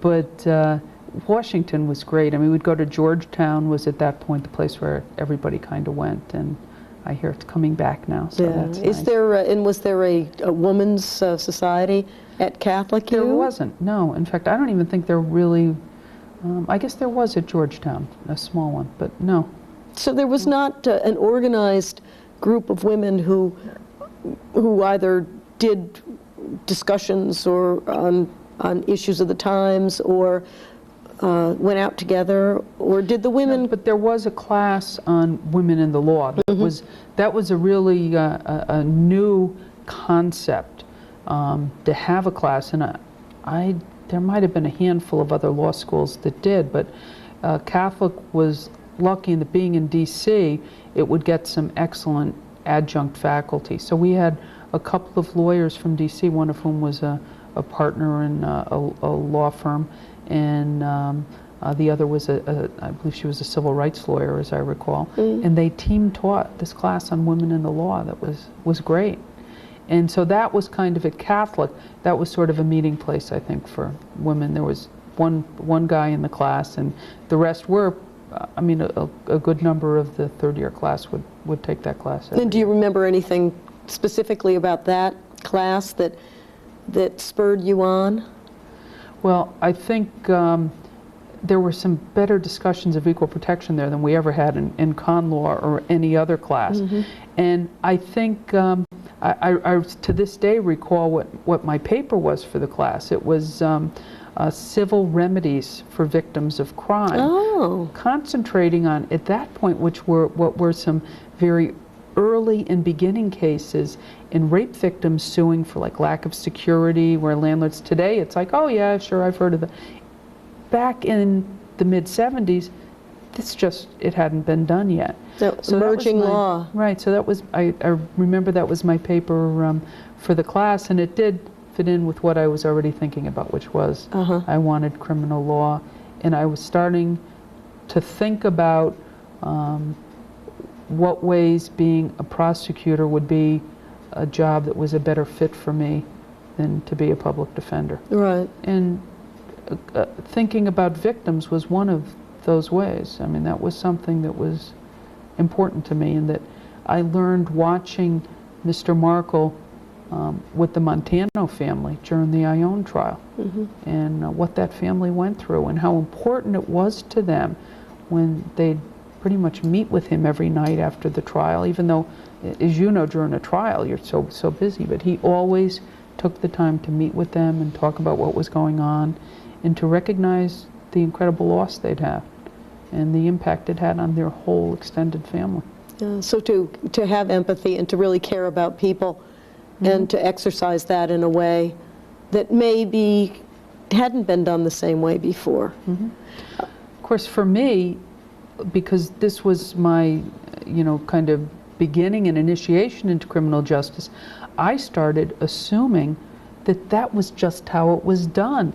But Washington was great. I mean, we'd go to Georgetown, was at that point the place where everybody kind of went, and I hear it's coming back now, so that's nice. And was there a women's society at Catholic U? There wasn't, no. In fact, I don't even think there really, I guess there was at Georgetown, a small one, but no. So there was not an organized group of women who either did discussions or on issues of the times, or went out together, or did the women? No, but there was a class on women in the law. That was a really a new concept to have a class, and there might have been a handful of other law schools that did, but Catholic was lucky in that being in D.C., it would get some excellent adjunct faculty. So we had a couple of lawyers from D.C., one of whom was a partner in a law firm, and the other was I believe she was a civil rights lawyer, as I recall. And they team taught this class on women in the law that was great. And so that was kind of at Catholic, that was sort of a meeting place, I think, for women. There was one guy in the class, and the rest were, I mean, a good number of the third-year class would take that class. And do you remember anything specifically about that class that spurred you on? Well, I think there were some better discussions of equal protection there than we ever had in con law or any other class. And I think I to this day recall what my paper was for the class. It was civil remedies for victims of crime, concentrating on, at that point, what were some very early and beginning cases in rape victims suing for like lack of security, where landlords today, it's like, oh yeah, sure, I've heard of that. Back in the mid-70s, it hadn't been done yet. So emerging law. Right, so that was, I remember that was my paper for the class, and it did fit in with what I was already thinking about, which was I wanted criminal law, and I was starting to think about what ways being a prosecutor would be a job that was a better fit for me than to be a public defender. Right. And thinking about victims was one of those ways. I mean, that was something that was important to me, and that I learned watching Mr. Markle with the Montano family during the Ione trial, and what that family went through, and how important it was to them when they'd pretty much meet with him every night after the trial, even though, as you know, during a trial you're so busy, but he always took the time to meet with them and talk about what was going on, and to recognize the incredible loss they'd had and the impact it had on their whole extended family. So to have empathy and to really care about people, and to exercise that in a way that maybe hadn't been done the same way before. Of course, for me, because this was my, kind of beginning and initiation into criminal justice, I started assuming that that was just how it was done.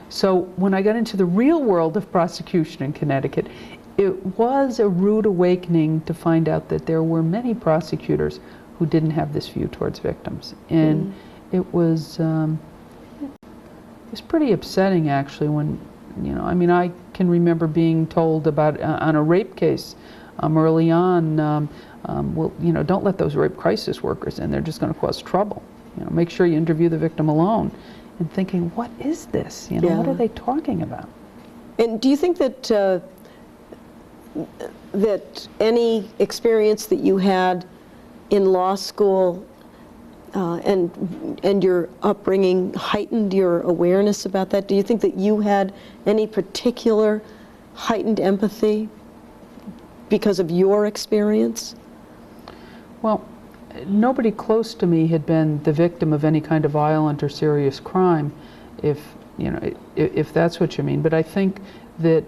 So when I got into the real world of prosecution in Connecticut, it was a rude awakening to find out that there were many prosecutors who didn't have this view towards victims. And it was pretty upsetting, actually, when, I can remember being told about, on a rape case early on, well, don't let those rape crisis workers in, they're just going to cause trouble. Make sure you interview the victim alone. And thinking, what is this? What are they talking about? And do you think that that any experience that you had in law school and your upbringing heightened your awareness about that? Do you think that you had any particular heightened empathy because of your experience? Well, nobody close to me had been the victim of any kind of violent or serious crime, if that's what you mean. But I think that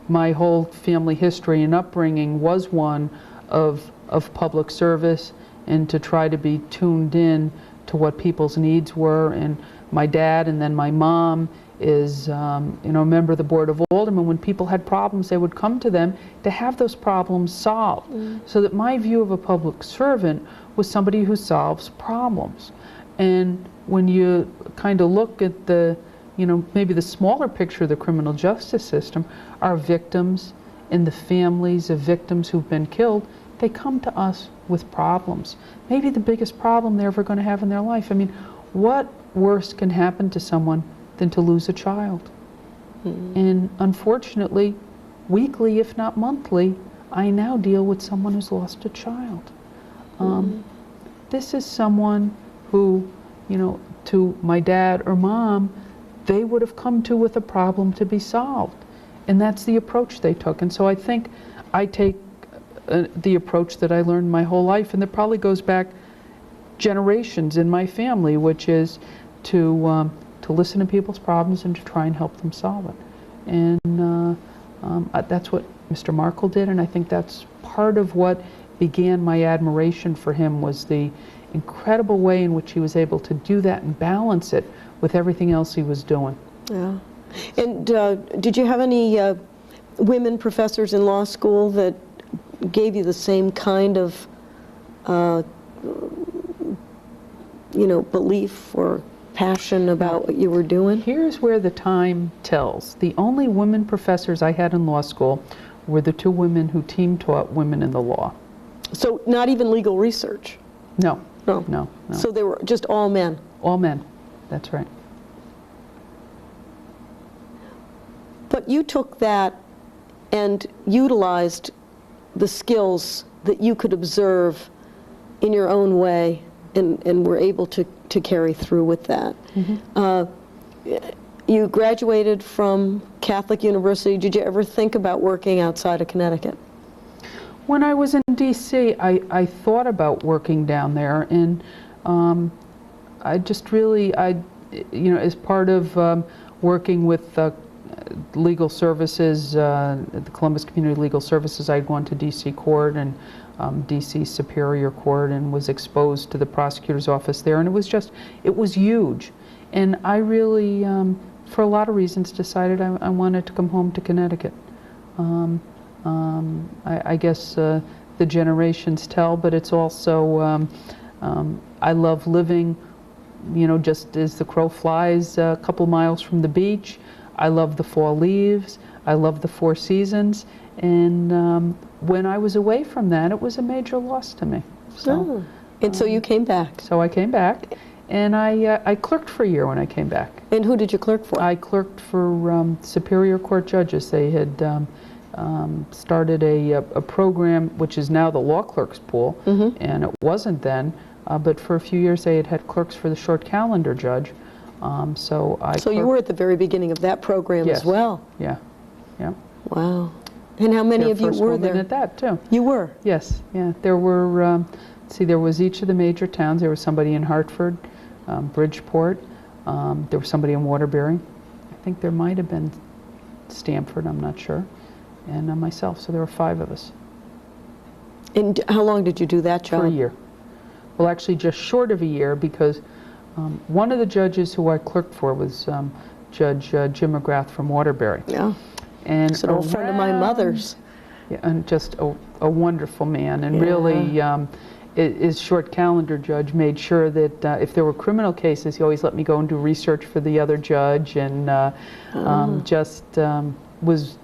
my whole family history and upbringing was one of public service, and to try to be tuned in to what people's needs were. And my dad and then my mom is a member of the Board of Aldermen. When people had problems, they would come to them to have those problems solved. So that my view of a public servant was somebody who solves problems. And when you kind of look at the, maybe the smaller picture of the criminal justice system, our victims and the families of victims who've been killed, they come to us with problems. Maybe the biggest problem they're ever going to have in their life. I mean, what worse can happen to someone than to lose a child? And unfortunately, weekly, if not monthly, I now deal with someone who's lost a child. This is someone who, to my dad or mom, they would have come to with a problem to be solved. And that's the approach they took. And so I think I take the approach that I learned my whole life, and that probably goes back generations in my family, which is to listen to people's problems and to try and help them solve it. And that's what Mr. Markle did, and I think that's part of what began my admiration for him, was the incredible way in which he was able to do that and balance it with everything else he was doing. Yeah. And did you have any women professors in law school that gave you the same kind of, belief or passion about what you were doing? Here's where the time tells. The only women professors I had in law school were the two women who team taught women in the law. So not even legal research? No. No. No. So they were just all men? All men. That's right. But you took that and utilized the skills that you could observe in your own way and were able to carry through with that. You graduated from Catholic University. Did you ever think about working outside of Connecticut? When I was in D.C., I thought about working down there, and I just really, as part of working with legal services, the Columbus Community Legal Services, I'd gone to D.C. Court and D.C. Superior Court and was exposed to the prosecutor's office there, and it was huge. And I really, for a lot of reasons, decided I wanted to come home to Connecticut. I guess the generations tell, but it's also, I love living, just as the crow flies a couple miles from the beach. I love the fall leaves. I love the four seasons. And when I was away from that, it was a major loss to me. So, And so you came back? So I came back, and I clerked for a year when I came back. And who did you clerk for? I clerked for Superior Court judges. They had started a program, which is now the law clerks pool, and it wasn't then, but for a few years they had clerks for the short calendar judge. So you were at the very beginning of that program as well? Yeah, yeah. Wow. And how many of you were there? At that too. You were? Yes, yeah. There were, there was each of the major towns. There was somebody in Hartford, Bridgeport. There was somebody in Waterbury. I think there might have been Stamford, I'm not sure. And myself, so there were 5 of us. And how long did you do that job? For a year. Well, actually just short of a year, because one of the judges who I clerked for was Judge Jim McGrath from Waterbury. Yeah. And it's an old friend of my mother's. Yeah, and just a wonderful man, and really his short calendar judge made sure that if there were criminal cases, he always let me go and do research for the other judge, and was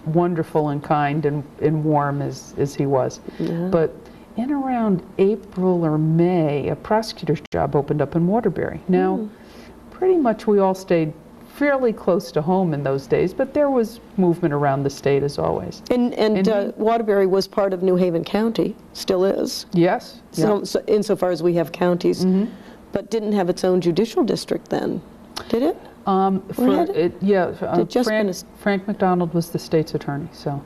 wonderful and kind and warm as he was. Yeah. But in around April or May, a prosecutor's job opened up in Waterbury. Now, pretty much we all stayed fairly close to home in those days, but there was movement around the state as always. And Waterbury was part of New Haven County, still is. Yes. So insofar as we have counties, but didn't have its own judicial district then, did it? Frank McDonald was the state's attorney, so.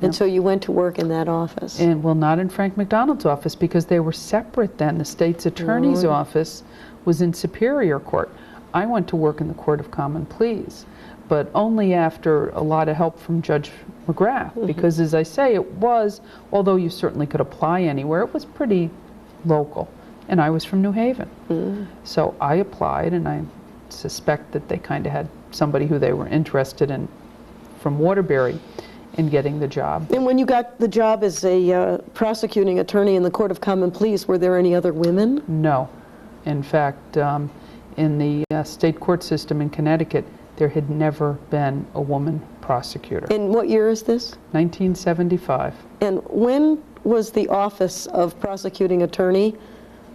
And so you went to work in that office? And well, not in Frank McDonald's office, because they were separate then. The state's attorney's office was in Superior Court. I went to work in the Court of Common Pleas, but only after a lot of help from Judge McGrath, because as I say, it was, although you certainly could apply anywhere, it was pretty local, and I was from New Haven. So I applied, and I suspect that they kind of had somebody who they were interested in from Waterbury in getting the job. And when you got the job as a prosecuting attorney in the Court of Common Pleas, were there any other women? No. In fact, in the state court system in Connecticut, there had never been a woman prosecutor. And what year is this? 1975. And when was the office of prosecuting attorney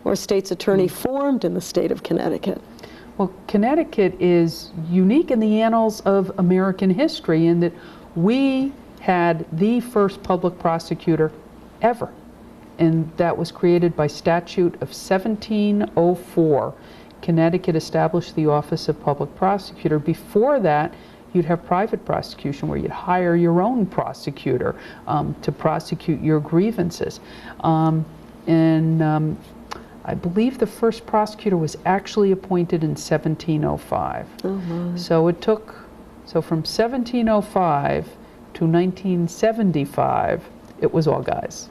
or state's attorney formed in the state of Connecticut? Well, Connecticut is unique in the annals of American history in that we had the first public prosecutor ever, and that was created by statute of 1704. Connecticut established the office of public prosecutor. Before that, you'd have private prosecution where you'd hire your own prosecutor to prosecute your grievances. I believe the first prosecutor was actually appointed in 1705. So it took, from 1705 to 1975, it was all guys.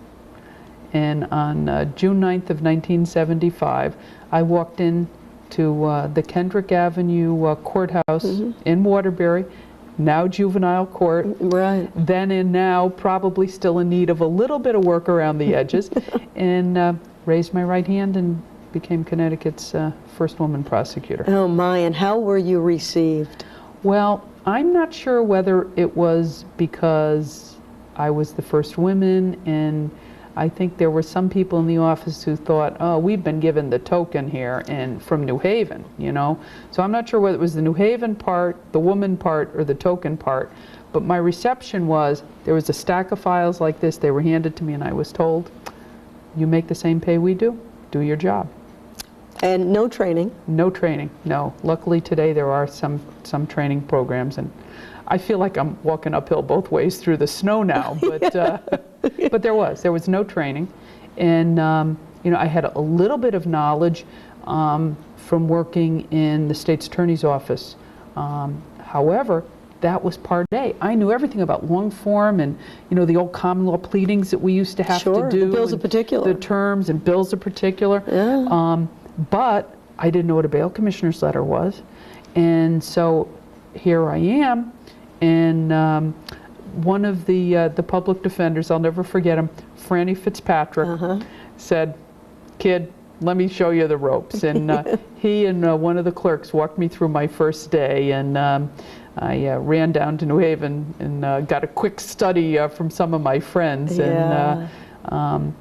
And on June 9th of 1975, I walked in to the Kendrick Avenue courthouse in Waterbury, now juvenile court, Right. then and now probably still in need of a little bit of work around the edges, and raised my right hand and became Connecticut's first woman prosecutor. Oh my, and how were you received? Well, I'm not sure whether it was because I was the first woman, and I think there were some people in the office who thought, oh, we've been given the token here and from New Haven, you know. So I'm not sure whether it was the New Haven part, the woman part, or the token part, but my reception was, there was a stack of files like this, they were handed to me, and I was told, you make the same pay we do your job. And no training. No training, no. Luckily today there are some training programs, and I feel like I'm walking uphill both ways through the snow now, but but there was no training, and you know, I had a little bit of knowledge from working in the state's attorney's office. However, that was part A. I knew everything about long form and, you know, the old common law pleadings that we used to have to do. The bills of particular. The terms and bills of particular. Yeah. But I didn't know what a bail commissioner's letter was. And so here I am, and one of the public defenders, I'll never forget him, Franny Fitzpatrick, said, kid, let me show you the ropes. And he and one of the clerks walked me through my first day, and I ran down to New Haven and got a quick study from some of my friends. Yeah. And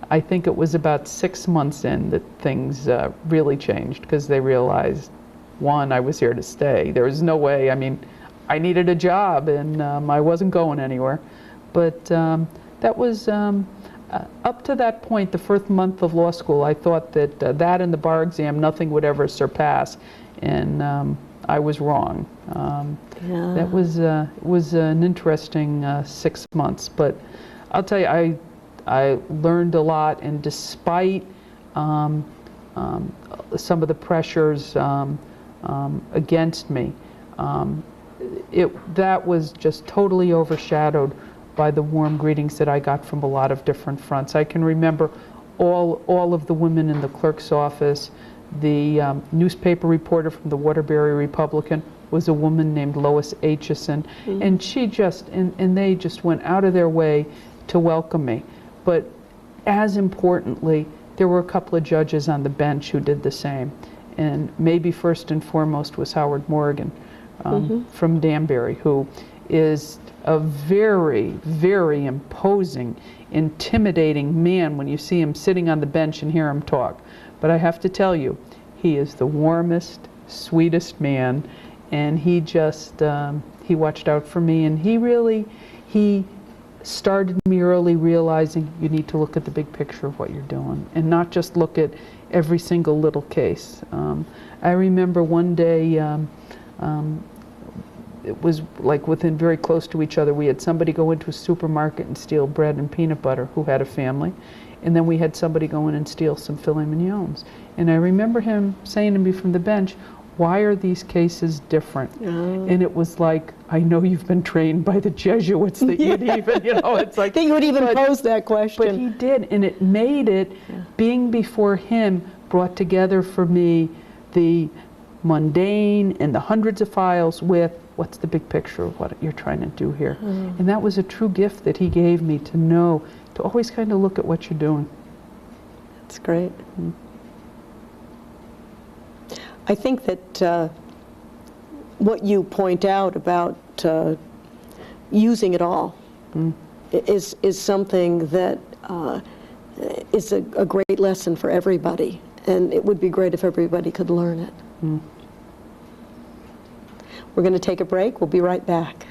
I think it was about 6 months in that things really changed, because they realized, one, I was here to stay. There was no way, I mean, I needed a job, and I wasn't going anywhere. But that was, up to that point, the first month of law school, I thought that that and the bar exam, nothing would ever surpass. And I was wrong. Yeah. That was an interesting 6 months. But I'll tell you, I learned a lot, and despite some of the pressures against me, that was just totally overshadowed by the warm greetings that I got from a lot of different fronts. I can remember all of the women in the clerk's office. The newspaper reporter from the Waterbury Republican was a woman named Lois Aitchison, and she just, and they just went out of their way to welcome me. But as importantly, there were a couple of judges on the bench who did the same. And maybe first and foremost was Howard Morgan from Danbury, who is a very, very imposing, intimidating man when you see him sitting on the bench and hear him talk. But I have to tell you, he is the warmest, sweetest man, and he just, he watched out for me, and he started me early realizing you need to look at the big picture of what you're doing and not just look at every single little case. I remember one day, it was like within very close to each other, we had somebody go into a supermarket and steal bread and peanut butter who had a family, and then we had somebody go in and steal some filet mignons. And I remember him saying to me from the bench, why are these cases different? And it was like, I know you've been trained by the Jesuits that you'd even, you know, it's like... That you would even pose that question. But he did, and it made it, being before him, brought together for me the mundane and the hundreds of files with what's the big picture of what you're trying to do here. And that was a true gift that he gave me, to know, to always kind of look at what you're doing. That's great. I think that what you point out about using it all is something that is a great lesson for everybody, and it would be great if everybody could learn it. We're going to take a break. We'll be right back.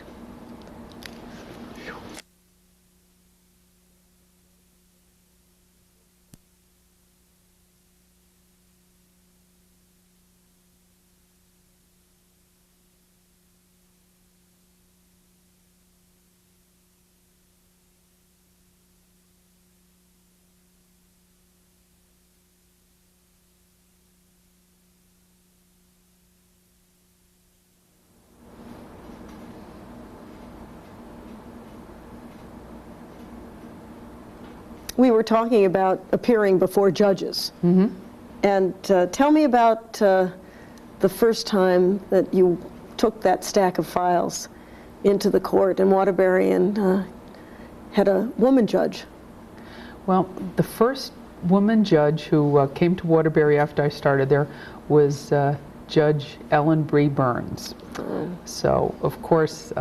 we were talking about appearing before judges. Mm-hmm. And tell me about the first time that you took that stack of files into the court in Waterbury and had a woman judge. Well, the first woman judge who came to Waterbury after I started there was Judge Ellen Bree Burns. So, of course,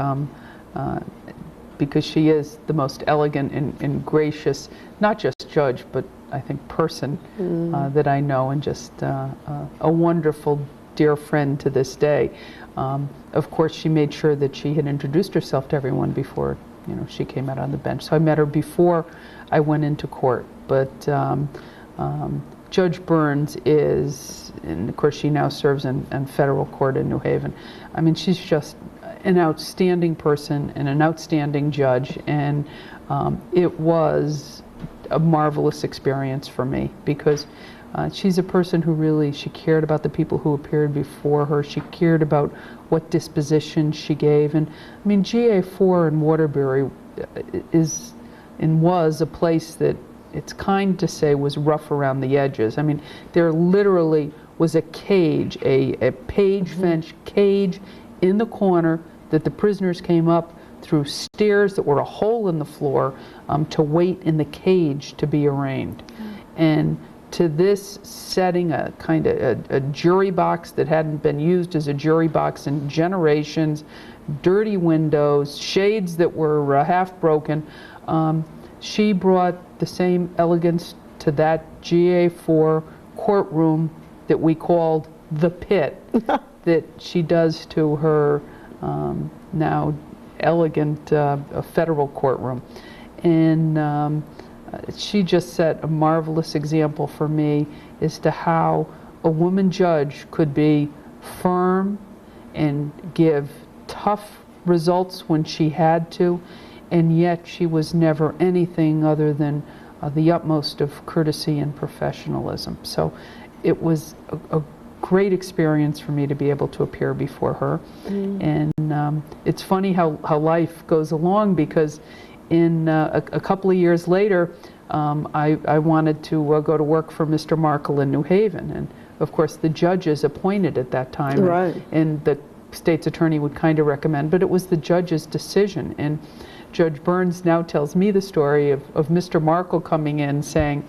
because she is the most elegant and gracious, not just judge, but I think person that I know, and just a wonderful, dear friend to this day. Of course, she made sure that she had introduced herself to everyone before, she came out on the bench. So I met her before I went into court. But Judge Burns is, and of course she now serves in federal court in New Haven. I mean, she's just an outstanding person and an outstanding judge, and it was a marvelous experience for me because she's a person who really, she cared about the people who appeared before her. She cared about what disposition she gave. And I mean, GA4 in Waterbury is and was a place that it's kind to say was rough around the edges. I mean, there literally was a cage, a page fence cage in the corner that the prisoners came up through stairs that were a hole in the floor to wait in the cage to be arraigned. And to this setting, a kind of a jury box that hadn't been used as a jury box in generations, dirty windows, shades that were half broken, she brought the same elegance to that GA4 courtroom that we called the pit that she does to her now elegant federal courtroom. And she just set a marvelous example for me as to how a woman judge could be firm and give tough results when she had to, and yet she was never anything other than the utmost of courtesy and professionalism. So it was a great experience for me to be able to appear before her. And it's funny how life goes along, because in a couple of years later, I wanted to go to work for Mr. Markle in New Haven. And of course, the judges appointed at that time, right, and the state's attorney would kind of recommend, but it was the judge's decision. And Judge Burns now tells me the story of Mr. Markle coming in saying,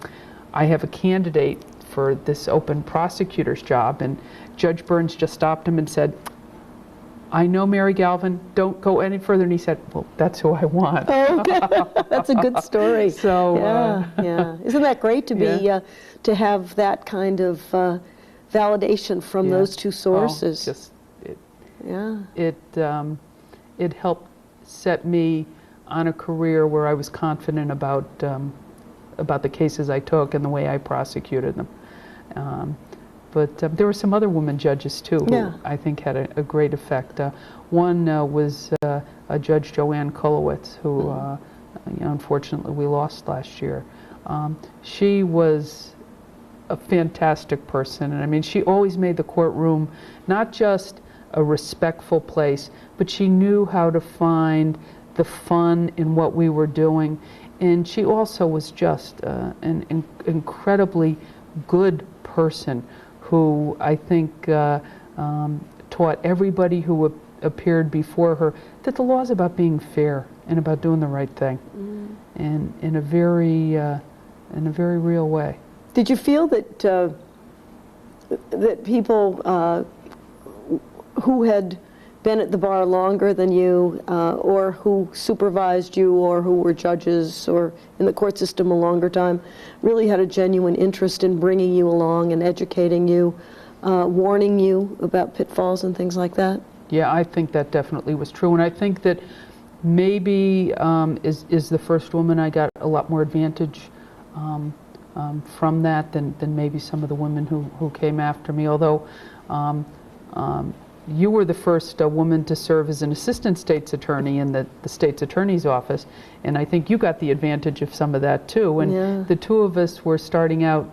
I have a candidate for this open prosecutor's job. And Judge Burns just stopped him and said, I know Mary Galvin, don't go any further. And he said, well, that's who I want. Oh, okay. That's a good story. So, yeah. Isn't that great to be, to have that kind of validation from those two sources? It helped set me on a career where I was confident about the cases I took and the way I prosecuted them. But there were some other women judges too who I think had a great effect. One was Judge Joanne Kulowitz, who unfortunately we lost last year. She was a fantastic person, and I mean, she always made the courtroom not just a respectful place, but she knew how to find the fun in what we were doing. And she also was just an incredibly good person who I think taught everybody who appeared before her that the law is about being fair and about doing the right thing, and in a very real way. Did you feel that that people who had been at the bar longer than you, or who supervised you, or who were judges, or in the court system a longer time, really had a genuine interest in bringing you along and educating you, warning you about pitfalls and things like that? Yeah, I think that definitely was true, and I think that maybe is the first woman I got a lot more advantage from that than maybe some of the women who came after me, although you were the first woman to serve as an assistant state's attorney in the state's attorney's office, and I think you got the advantage of some of that too. And the two of us were starting out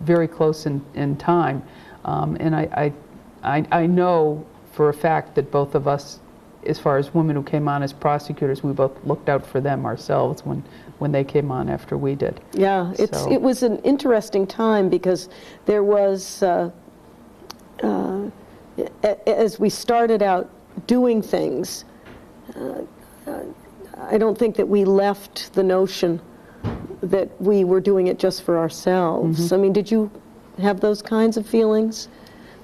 very close in time, and I know for a fact that both of us as far as women who came on as prosecutors, we both looked out for them ourselves when they came on after we did. Yeah, it was an interesting time because there was, as we started out doing things, I don't think that we left the notion that we were doing it just for ourselves. I mean, did you have those kinds of feelings?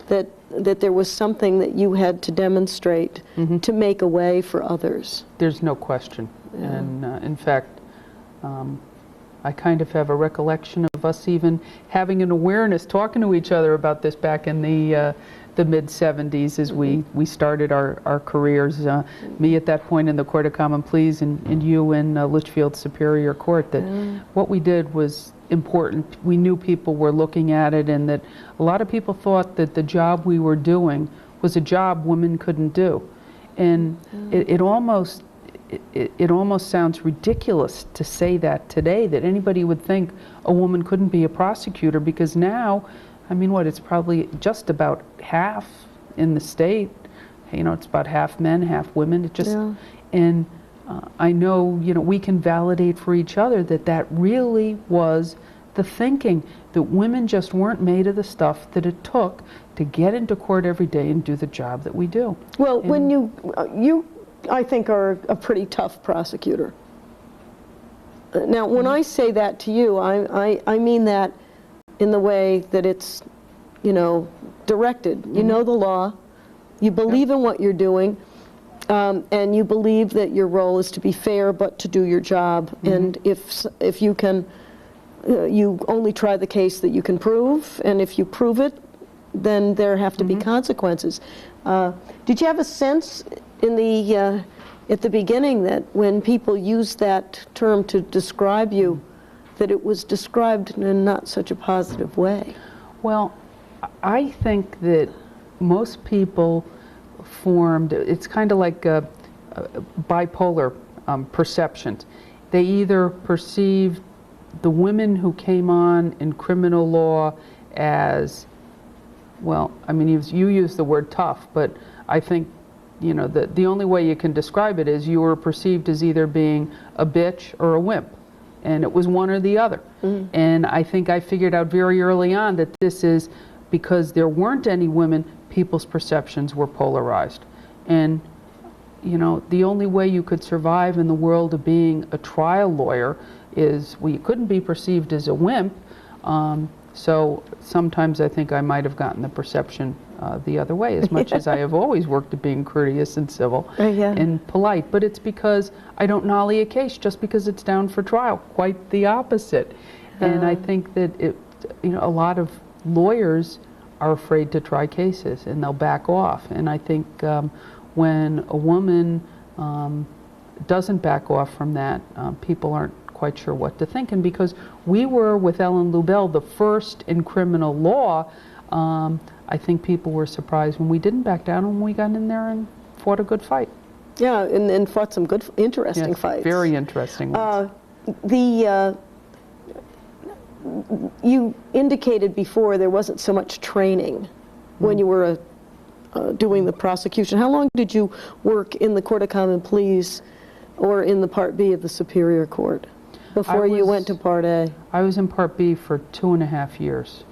That there was something that you had to demonstrate to make a way for others? There's no question. Yeah. And in fact, I kind of have a recollection of us even having an awareness, talking to each other about this back in the mid-'70s as we started our careers. Me at that point in the Court of Common Pleas and you in Litchfield Superior Court, that what we did was important. We knew people were looking at it, and that a lot of people thought that the job we were doing was a job women couldn't do. And it almost sounds ridiculous to say that today, that anybody would think a woman couldn't be a prosecutor, because now, I mean, it's probably just about half in the state. You know, it's about half men, half women. It just, and I know, we can validate for each other that really was the thinking, that women just weren't made of the stuff that it took to get into court every day and do the job that we do. Well, when you I think are a pretty tough prosecutor. Now, when I say that to you, I mean that in the way that it's, directed. You know the law, you believe in what you're doing, and you believe that your role is to be fair but to do your job. And if you can, you only try the case that you can prove, and if you prove it, then there have to be consequences. Did you have a sense in the at the beginning that when people used that term to describe you, that it was described in not such a positive way? Well, I think that most people formed, it's kind of like bipolar perceptions. They either perceived the women who came on in criminal law as, well, I mean, you use the word tough, but I think, the only way you can describe it is you were perceived as either being a bitch or a wimp. And it was one or the other. And I think I figured out very early on that this is because there weren't any women, people's perceptions were polarized. And, the only way you could survive in the world of being a trial lawyer is, well, you couldn't be perceived as a wimp. So sometimes I think I might have gotten the perception the other way, as much as I have always worked at being courteous and civil and polite. But it's because I don't nollie a case just because it's down for trial. Quite the opposite. And I think that a lot of lawyers are afraid to try cases and they'll back off. And I think when a woman doesn't back off from that, people aren't quite sure what to think. And because we were, with Ellen Lubell, the first in criminal law, I think people were surprised when we didn't back down, when we got in there and fought a good fight. Yeah, and fought some good, interesting fights. Very interesting ones. You indicated before there wasn't so much training when you were doing the prosecution. How long did you work in the Court of Common Pleas or in the Part B of the Superior Court before you went to Part A? I was in Part B for 2.5 years.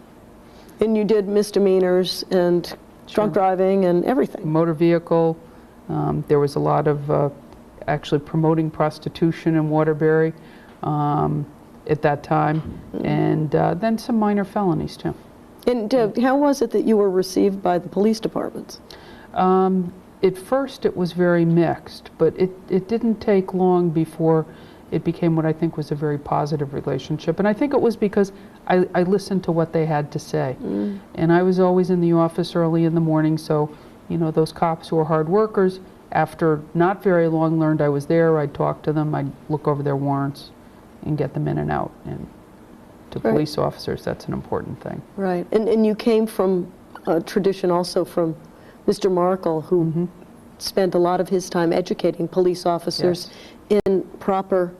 And you did misdemeanors and drunk driving and everything? Motor vehicle. There was a lot of actually promoting prostitution in Waterbury at that time, and then some minor felonies too. And how was it that you were received by the police departments? At first it was very mixed, but it didn't take long before it became what I think was a very positive relationship. And I think it was because I listened to what they had to say. And I was always in the office early in the morning, so those cops who were hard workers, after not very long learned I was there, I'd talk to them, I'd look over their warrants and get them in and out. And to police officers, that's an important thing. Right. And you came from a tradition also from Mr. Markle, who spent a lot of his time educating police officers in proper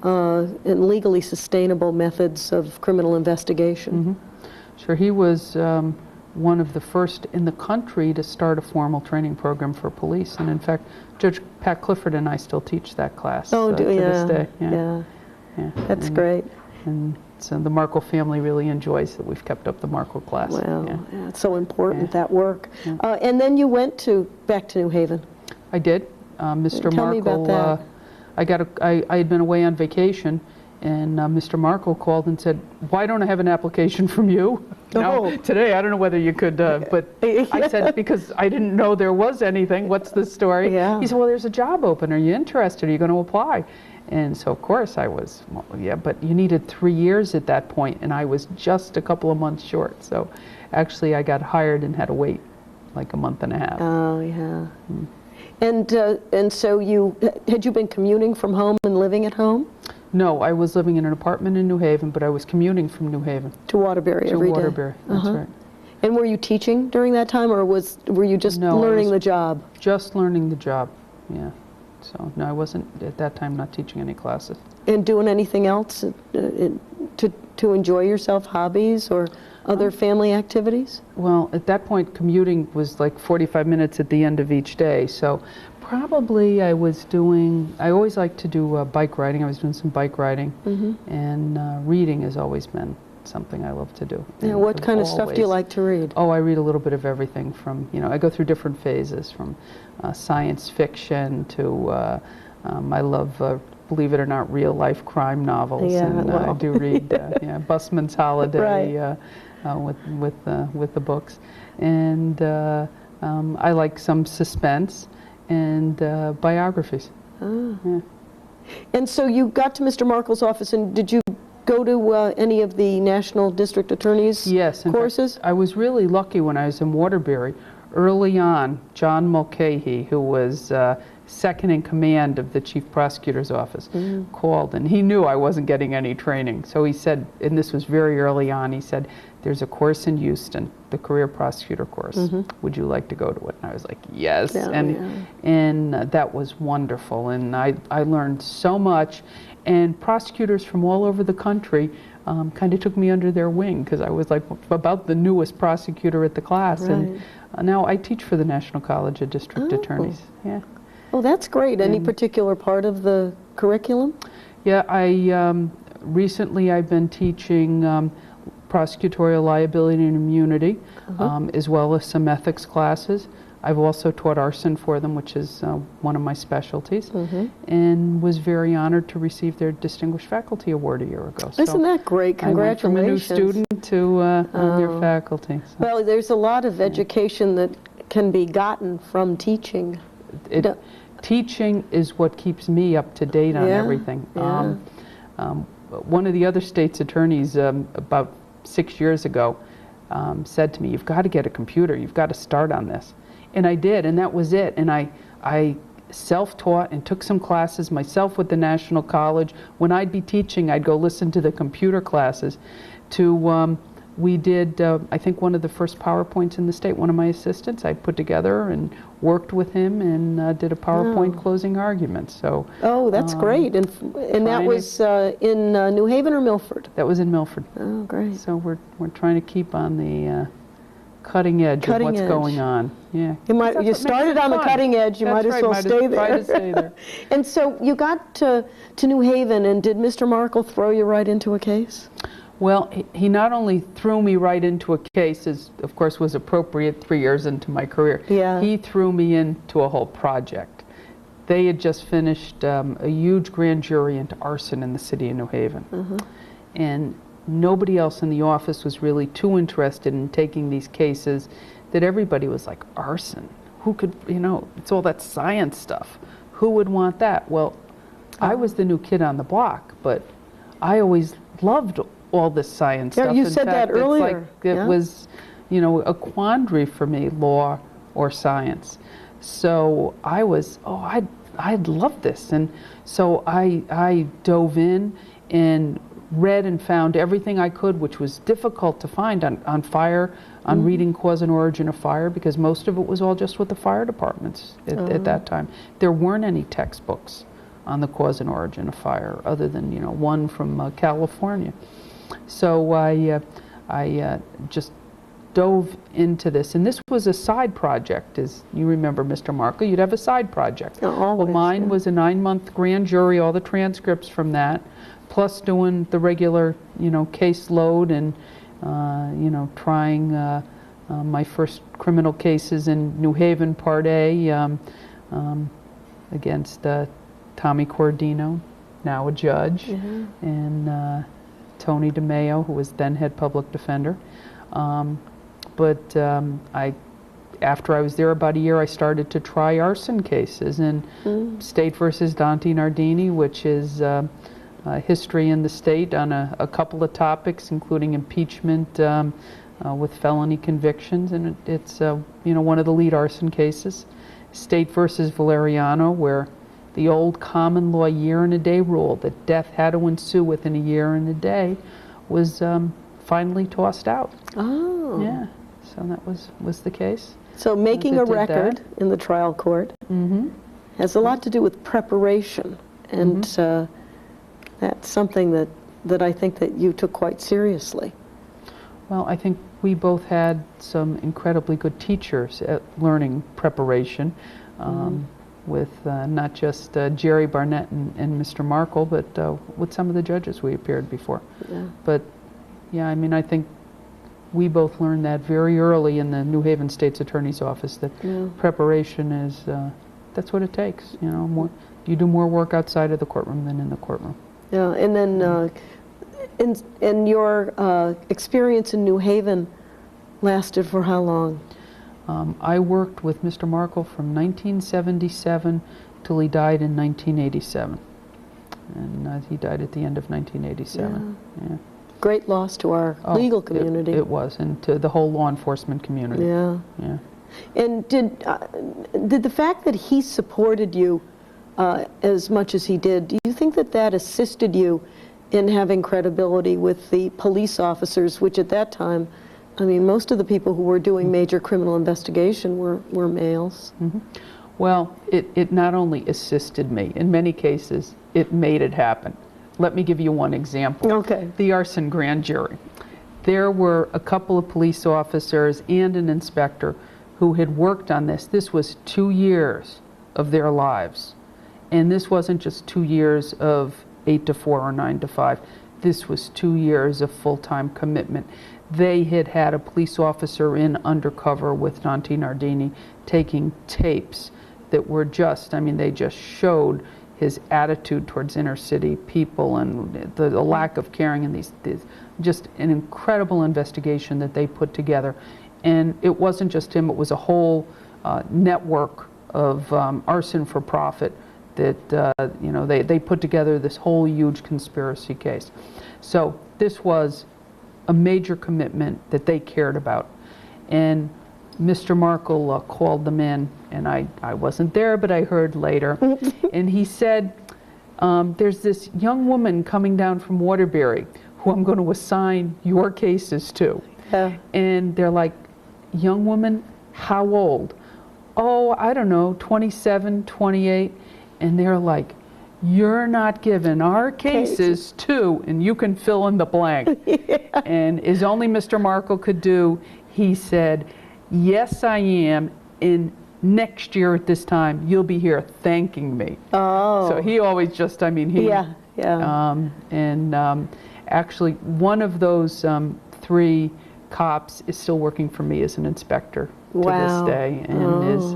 and legally sustainable methods of criminal investigation. Sure, he was one of the first in the country to start a formal training program for police. And in fact, Judge Pat Clifford and I still teach that class to this day. Yeah. That's and, great. And so the Markle family really enjoys that we've kept up the Markle class. Wow, yeah, it's so important, that work. And then you went back to New Haven. I did. Mr. Tell me about that. I had been away on vacation, and Mr. Markle called and said, "Why don't I have an application from you?" Now, today, I don't know whether you could, but I said, because I didn't know there was anything. What's the story? Yeah. He said, "Well, there's a job open. Are you interested? Are you going to apply?" And so, of course, I was, well, yeah, but you needed 3 years at that point, and I was just a couple of months short. So actually, I got hired and had to wait like a month and a half. Oh, yeah. And so had you been commuting from home and living at home? No, I was living in an apartment in New Haven, but I was commuting from New Haven. To Waterbury every day? To Waterbury, that's right. And were you teaching during that time, or were you just learning the job? Just learning the job, yeah. So, no, I wasn't, at that time, not teaching any classes. And doing anything else to enjoy yourself, hobbies or other family activities? Well, at that point, commuting was like 45 minutes at the end of each day. So probably I always liked to do bike riding. I was doing some bike riding. And reading has always been something I love to do. Yeah, what kind of stuff do you like to read? Oh, I read a little bit of everything from, I go through different phases, from science fiction to, I love, believe it or not, real-life crime novels. Yeah, and I do read Busman's Holiday with the books. And I like some suspense and biographies. Yeah. And so you got to Mr. Markle's office, and did you go to any of the National District Attorney's courses? Fact, I was really lucky when I was in Waterbury. Early on, John Mulcahy, who was second in command of the Chief Prosecutor's Office, called, and he knew I wasn't getting any training. So he said, and this was very early on, he said, "There's a course in Houston, the Career Prosecutor course. Would you like to go to it?" And I was like, yes. And that was wonderful. And I learned so much. And prosecutors from all over the country kind of took me under their wing, because I was like about the newest prosecutor at the class. And now I teach for the National College of District Attorneys. Yeah. Oh, that's great. Any particular part of the curriculum? Yeah, recently I've been teaching prosecutorial liability and immunity, as well as some ethics classes. I've also taught arson for them, which is one of my specialties, and was very honored to receive their Distinguished Faculty Award a year ago. Isn't that great? Congratulations. I went from a new student to their faculty. So. Well, there's a lot of education that can be gotten from teaching. Teaching is what keeps me up to date on everything. One of the other state's attorneys about 6 years ago said to me, "You've got to get a computer. You've got to start on this." And I did, and that was it. And I self-taught and took some classes myself with the National College. When I'd be teaching, I'd go listen to the computer classes. We did, I think, one of the first PowerPoints in the state. One of my assistants I put together and worked with him and did a PowerPoint closing argument. So. Oh, that's great. And that was in New Haven or Milford? That was in Milford. Oh, great. So we're trying to keep on the cutting edge of what's going on. Yeah. You started on the cutting edge. You might as well stay there. Try to stay there. And so you got to New Haven, and did Mr. Markle throw you right into a case? Well, he not only threw me right into a case, as of course was appropriate 3 years into my career, he threw me into a whole project. They had just finished a huge grand jury into arson in the city of New Haven. And nobody else in the office was really too interested in taking these cases, that everybody was like, arson? Who could, it's all that science stuff. Who would want that? Well, I was the new kid on the block, but I always loved all this science stuff. You said that earlier. It was, a quandary for me, law or science. So I was, I'd love this. And so I dove in and read and found everything I could, which was difficult to find on fire, on reading cause and origin of fire, because most of it was all just with the fire departments at that time. There weren't any textbooks on the cause and origin of fire, other than one from California. So I just dove into this. And this was a side project, as you remember, Mr. Markle. You'd have a side project. Oh, always, well, mine was a 9-month grand jury, all the transcripts from that, plus doing the regular, caseload and, trying my first criminal cases in New Haven, Part A, against Tommy Cordino, now a judge, and Tony DeMeo, who was then head public defender. After I was there about a year, I started to try arson cases, and State versus Dante Nardini, which is history in the state on a couple of topics, including impeachment with felony convictions, and it's one of the lead arson cases. State versus Valeriano, where the old common law year-and-a-day rule that death had to ensue within a year and a day was finally tossed out. Oh. Yeah, so that was the case. So making a record in the trial court has a lot to do with preparation, and that's something that I think that you took quite seriously. Well, I think we both had some incredibly good teachers at learning preparation, with not just Jerry Barnett and Mr. Markle, but with some of the judges we appeared before. Yeah. But yeah, I mean, I think we both learned that very early in the New Haven State's Attorney's Office, that preparation is, that's what it takes. You do more work outside of the courtroom than in the courtroom. Yeah, and then in your experience in New Haven lasted for how long? I worked with Mr. Markle from 1977 till he died in 1987. And he died at the end of 1987. Yeah. Great loss to our legal community. It was, and to the whole law enforcement community. Yeah. And did the fact that he supported you as much as he did, do you think that assisted you in having credibility with the police officers, which at that time, I mean, most of the people who were doing major criminal investigation were males? Well, it not only assisted me, in many cases, it made it happen. Let me give you one example. Okay. The arson grand jury. There were a couple of police officers and an inspector who had worked on this. This was 2 years of their lives. And this wasn't just 2 years of 8 to 4 or 9 to 5. This was 2 years of full-time commitment. They had a police officer in undercover with Dante Nardini taking tapes that were just, I mean, they just showed his attitude towards inner city people and the lack of caring, and these just an incredible investigation that they put together. And it wasn't just him, it was a whole network of arson for profit that they put together this whole huge conspiracy case. So this was a major commitment that they cared about. And Mr. Markle called them in, and I wasn't there, but I heard later. And he said, there's this young woman coming down from Waterbury who I'm going to assign your cases to. Yeah. And they're like, young woman, how old? Oh, I don't know, 27, 28. And they're like, you're not giving our cases to, and you can fill in the blank. And as only Mr. Markle could do, he said, yes, I am. And next year at this time, you'll be here thanking me. Oh. So he always just, I mean, he. Actually, one of those 3 cops is still working for me as an inspector to this day, and is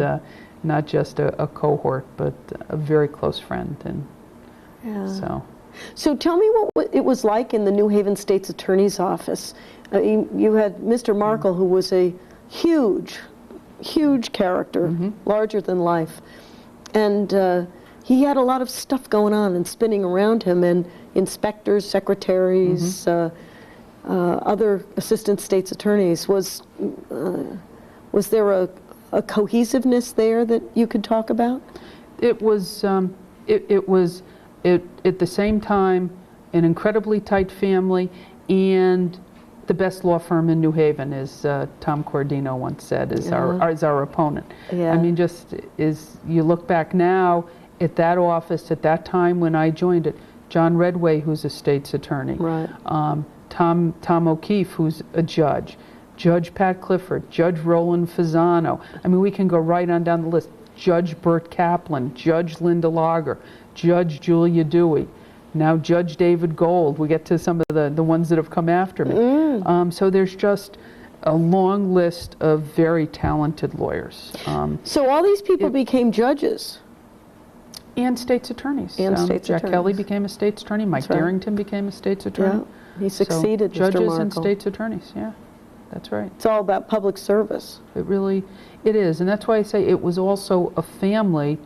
not just a cohort, but a very close friend. And So tell me what it was like in the New Haven State's Attorney's Office. You had Mr. Markle, who was a huge character, larger than life. And he had a lot of stuff going on and spinning around him, and inspectors, secretaries, other assistant state's attorneys. Was there a cohesiveness there that you could talk about? It was, it was at the same time an incredibly tight family, and the best law firm in New Haven, as Tom Cordino once said, is our opponent. Yeah. I mean, just as you look back now at that office, at that time when I joined it, John Redway, who's a state's attorney, right. Tom O'Keefe, who's a judge, Judge Pat Clifford, Judge Roland Fasano. I mean, we can go right on down the list. Judge Burt Kaplan, Judge Linda Lager, Judge Julia Dewey, now Judge David Gold. We get to some of the ones that have come after me. So there's just a long list of very talented lawyers. So all these people became judges. And state's attorneys. And state's Jack attorneys. Kelly became a state's attorney. Mike right. Darrington became a state's attorney. Yeah, he succeeded So Mr. judges Markle. and state's attorneys, yeah, that's right. It's all about public service. It is, and that's why I say it was also a family,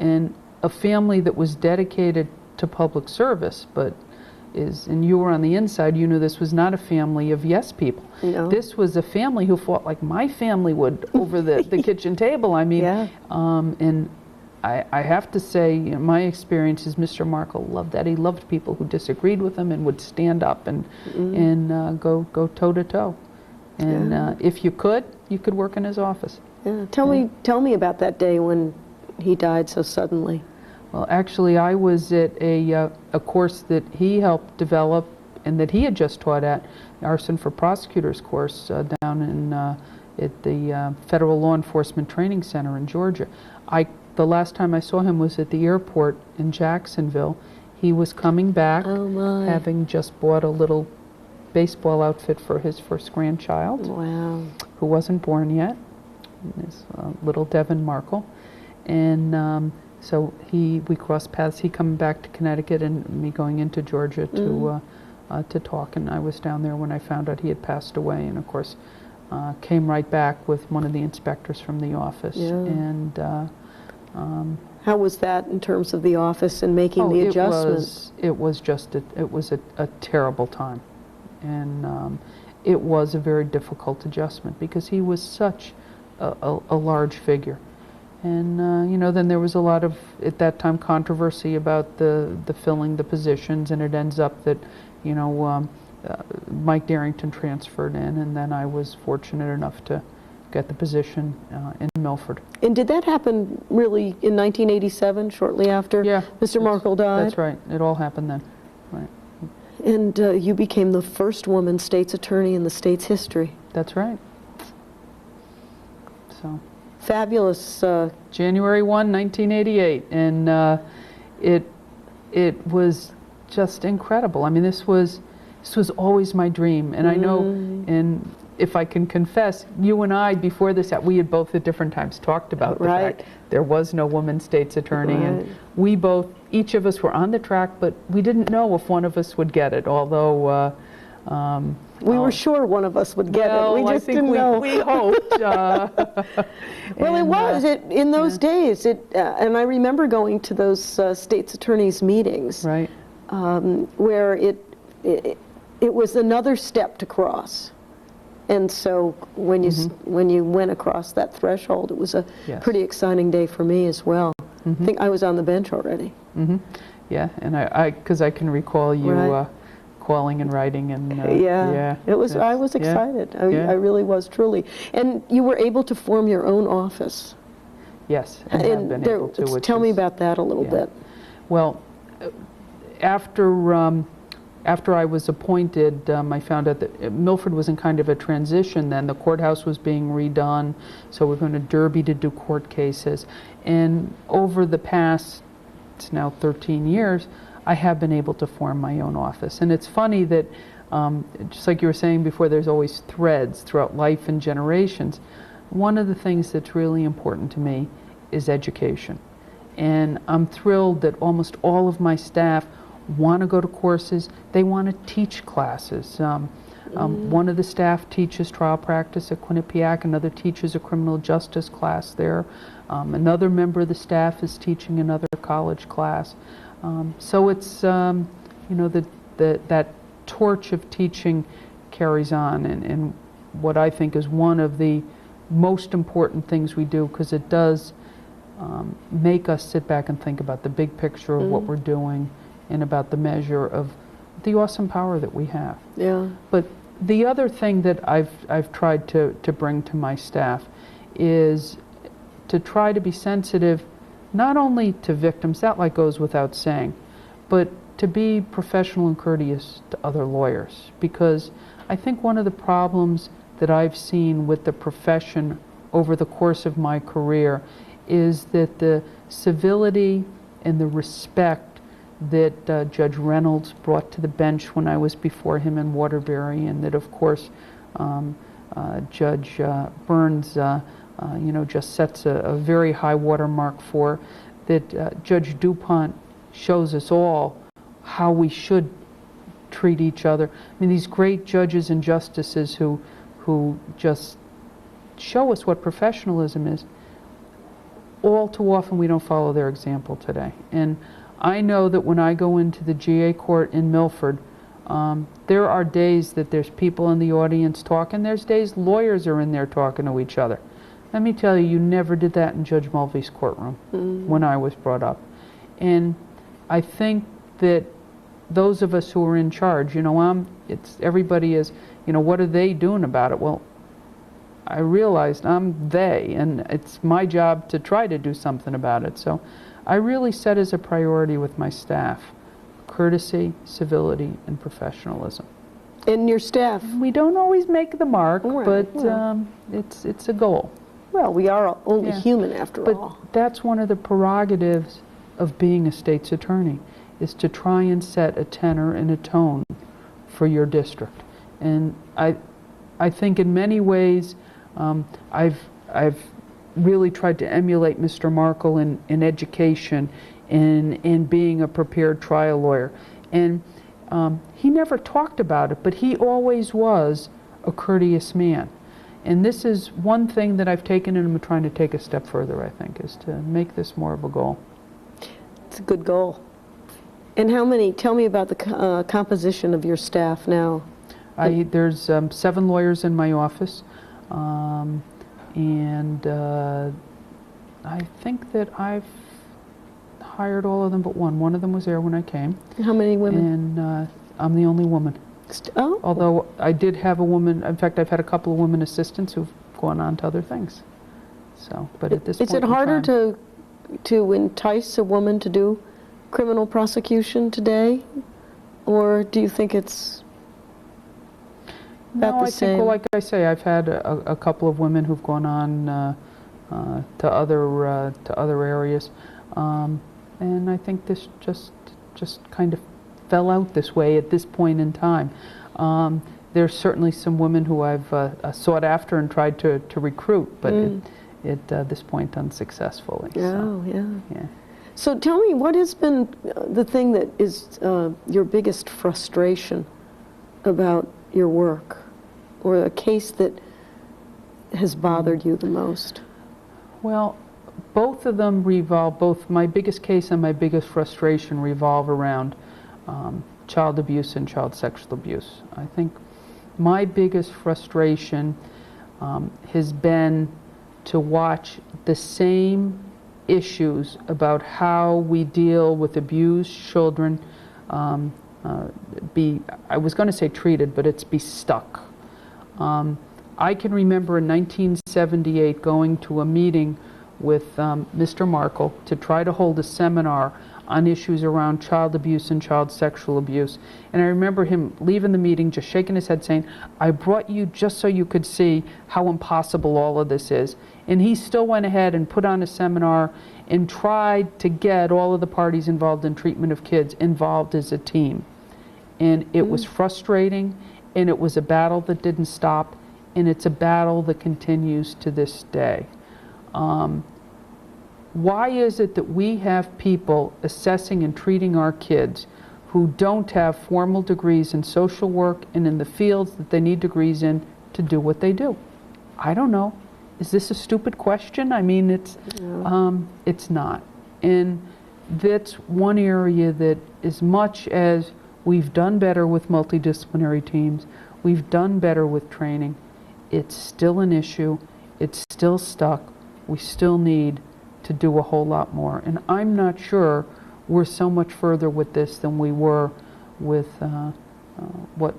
and a family that was dedicated to public service, and you were on the inside, you knew this was not a family of yes people. No. This was a family who fought like my family would over the kitchen table. I mean, Yeah. And I have to say, my experience is Mr. Markle loved that. He loved people who disagreed with him and would stand up and go toe to toe. And if you could work in his office. Yeah. Tell me about that day when he died so suddenly. Well, actually, I was at a course that he helped develop and that he had just taught at, the Arson for Prosecutors course down in at the Federal Law Enforcement Training Center in Georgia. The last time I saw him was at the airport in Jacksonville. He was coming back, having just bought a little baseball outfit for his first grandchild, who wasn't born yet, his little Devin Markle. And so we crossed paths, he coming back to Connecticut and me going into Georgia to talk. And I was down there when I found out he had passed away, and of course came right back with one of the inspectors from the office. And how was that in terms of the office and making the adjustments? It was a terrible time, and it was a very difficult adjustment because he was such a large figure. And then there was a lot of, at that time, controversy about the filling the positions, and it ends up that Mike Darrington transferred in, and then I was fortunate enough to get the position in Milford. And did that happen really in 1987, shortly after Mr. Markle died? That's right. It all happened then. Right. And you became the first woman state's attorney in the state's history. That's right. So. Fabulous. January 1, 1988, and it was just incredible. I mean, this was always my dream, and I know, and if I can confess, you and I, before this, we had both at different times talked about the fact there was no woman state's attorney, and we both, each of us were on the track, but we didn't know if one of us would get it, although we were sure one of us would get it. We just didn't know. We hoped. Well, it was in those days. And I remember going to those state's attorneys meetings, where it was another step to cross. And so when you went across that threshold, it was a pretty exciting day for me as well. I think I was on the bench already. Yeah, and because I can recall you calling and writing, and it was. I was excited. I really was, truly. And you were able to form your own office. Yes, and have been able to. Tell me about that a little bit. Well, after I was appointed, I found out that Milford was in kind of a transition then. The courthouse was being redone, so we're going to Derby to do court cases. And over the past, it's now 13 years, I have been able to form my own office. And it's funny that, just like you were saying before, there's always threads throughout life and generations. One of the things that's really important to me is education. And I'm thrilled that almost all of my staff want to go to courses. They want to teach classes. One of the staff teaches trial practice at Quinnipiac, another teaches a criminal justice class there. Another member of the staff is teaching another college class. So it's, that torch of teaching carries on, and what I think is one of the most important things we do, because it does make us sit back and think about the big picture of what we're doing and about the measure of the awesome power that we have. Yeah. But the other thing that I've tried to bring to my staff is to try to be sensitive not only to victims, that like goes without saying, but to be professional and courteous to other lawyers. Because I think one of the problems that I've seen with the profession over the course of my career is that the civility and the respect that Judge Reynolds brought to the bench when I was before him in Waterbury, and that, of course, Judge Burns, just sets a very high watermark for, that Judge DuPont shows us all how we should treat each other. I mean, these great judges and justices who just show us what professionalism is, all too often we don't follow their example today. And I know that when I go into the GA court in Milford, there are days that there's people in the audience talking. There's days lawyers are in there talking to each other. Let me tell you, you never did that in Judge Mulvey's courtroom when I was brought up. And I think that those of us who are in charge, everybody is, what are they doing about it? Well, I realized I'm they, and it's my job to try to do something about it. So I really set as a priority with my staff courtesy, civility, and professionalism. And your staff? We don't always make the mark, right, but it's a goal. Well, we are only human after all. But that's one of the prerogatives of being a state's attorney, is to try and set a tenor and a tone for your district. And I think in many ways I've really tried to emulate Mr. Markle in education, in being a prepared trial lawyer. And he never talked about it, but he always was a courteous man. And this is one thing that I've taken, and I'm trying to take a step further, I think, is to make this more of a goal. It's a good goal. And tell me about the composition of your staff now. There's 7 lawyers in my office, and I think that I've hired all of them but one. One of them was there when I came. How many women? And I'm the only woman. Oh. Although I did have a woman, in fact, I've had a couple of women assistants who've gone on to other things. So, but at this point Is it harder to entice a woman to do criminal prosecution today? Or do you think it's about the same? No, I think, well, like I say, I've had a couple of women who've gone on to other areas. And I think this just kind of fell out this way at this point in time. There's certainly some women who I've sought after and tried to recruit, but at this point unsuccessfully. Oh, so, yeah. So tell me, what has been the thing that is your biggest frustration about your work, or a case that has bothered you the most? Well, both of them both my biggest case and my biggest frustration revolve around child abuse and child sexual abuse. I think my biggest frustration has been to watch the same issues about how we deal with abused children I was going to say treated, but it's be stuck. I can remember in 1978 going to a meeting with Mr. Markle to try to hold a seminar on issues around child abuse and child sexual abuse. And I remember him leaving the meeting just shaking his head saying, I brought you just so you could see how impossible all of this is. And he still went ahead and put on a seminar and tried to get all of the parties involved in treatment of kids involved as a team. And it was frustrating, and it was a battle that didn't stop, and it's a battle that continues to this day. Why is it that we have people assessing and treating our kids who don't have formal degrees in social work and in the fields that they need degrees in to do what they do? I don't know. Is this a stupid question? I mean, it's not. And that's one area that, as much as we've done better with multidisciplinary teams, we've done better with training, it's still an issue, it's still stuck, we still need to do a whole lot more. And I'm not sure we're so much further with this than we were with what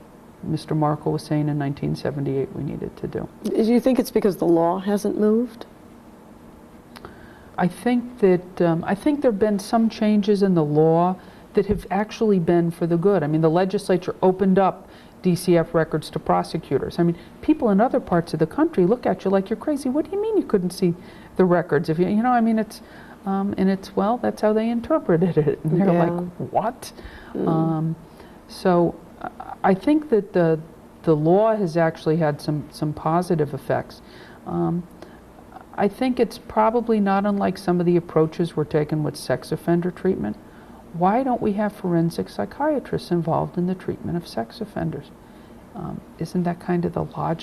Mr. Markle was saying in 1978 we needed to do. Do you think it's because the law hasn't moved? I think that I think there have been some changes in the law that have actually been for the good. I mean, the legislature opened up DCF records to prosecutors. I mean, people in other parts of the country look at you like you're crazy. What do you mean you couldn't see the records? If you know, I mean, it's, and it's, well, that's how they interpreted it. And they're like, what? So I think that the law has actually had some positive effects. I think it's probably not unlike some of the approaches we're taking with sex offender treatment. Why don't we have forensic psychiatrists involved in the treatment of sex offenders? Isn't that kind of the logic?